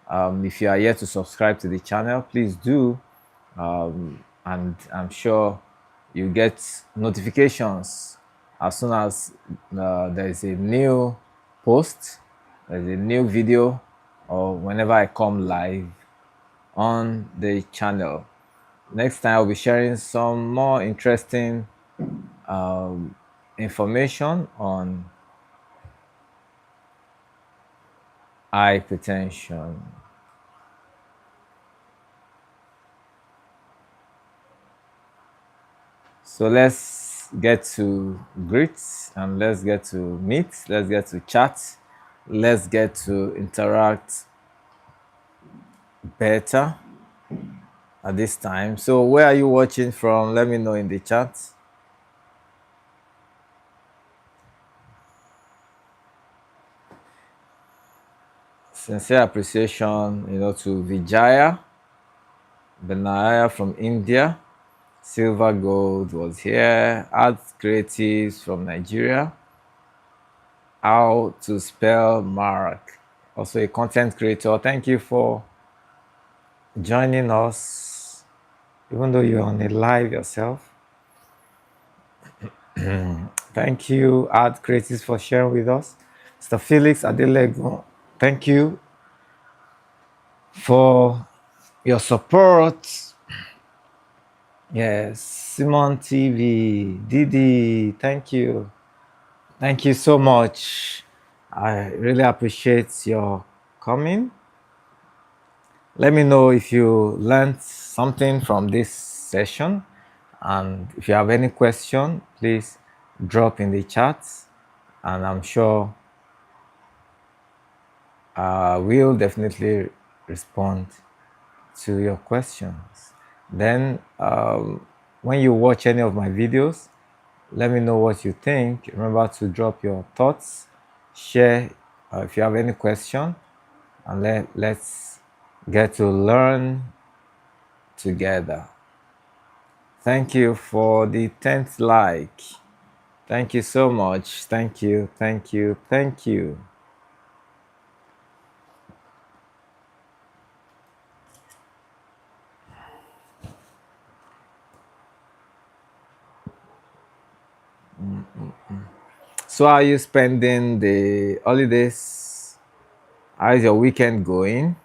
If you are yet to subscribe to the channel, please do. And I'm sure you get notifications as soon as there is a new post, there's a new video, or whenever I come live on the channel. Next time I'll be sharing some more interesting information on hypertension. So let's get to greet, and let's get to meet, let's get to chat, let's get to interact better at this time. So where are you watching from? Let me know in the chat. Sincere appreciation, to Vijaya Benaya from India. Silver Gold was here. Art Creatives from Nigeria. How to spell Mark, also a content creator. Thank you for joining us, even though you're on a live yourself. Thank you, Art Creatives, for sharing with us. Mr. Felix Adelego, thank you for your support. Yes, Simon TV, Didi, thank you. Thank you so much. I really appreciate your coming. Let me know if you learned something from this session, and if you have any question, please drop in the chat, and I'm sure I will definitely respond to your questions. Then when you watch any of my videos, let me know what you think. Remember to drop your thoughts, share if you have any question, and let's get to learn together. Thank you for the 10th like. Thank you so much. Thank you, thank you, thank you. So how are you spending the holidays? How is your weekend going?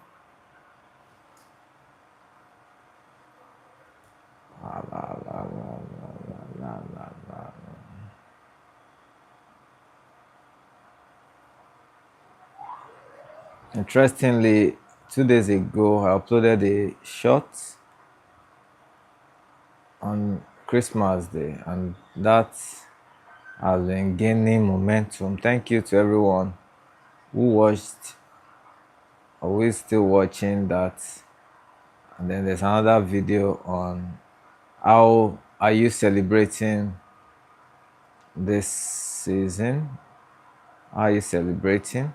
Interestingly, 2 days ago, I uploaded a short on Christmas Day, and that has been gaining momentum. Thank you to everyone who watched, or who is still watching that. And then there's another video on how are you celebrating this season? How are you celebrating?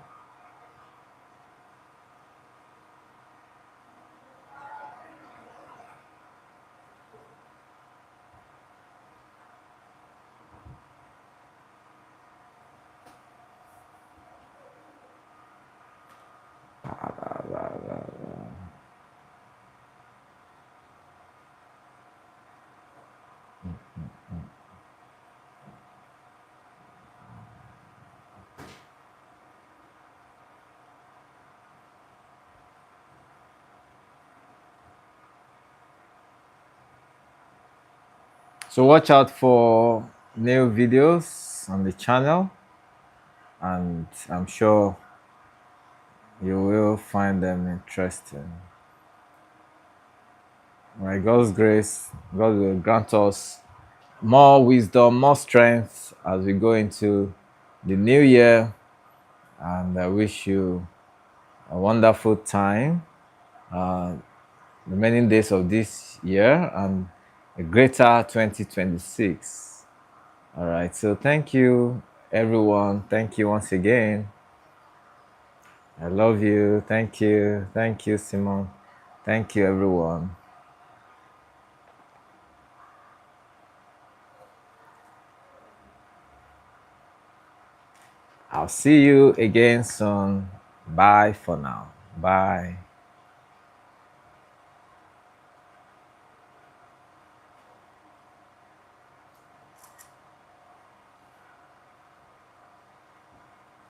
So watch out for new videos on the channel, and I'm sure you will find them interesting. By God's grace, God will grant us more wisdom, more strength as we go into the new year. And I wish you a wonderful time, uh, the remaining days of this year, and a greater 2026. All right. So thank you, everyone. Thank you once again. I love you. Thank you. Thank you, Simon. Thank you, everyone. I'll see you again soon. Bye for now. Bye.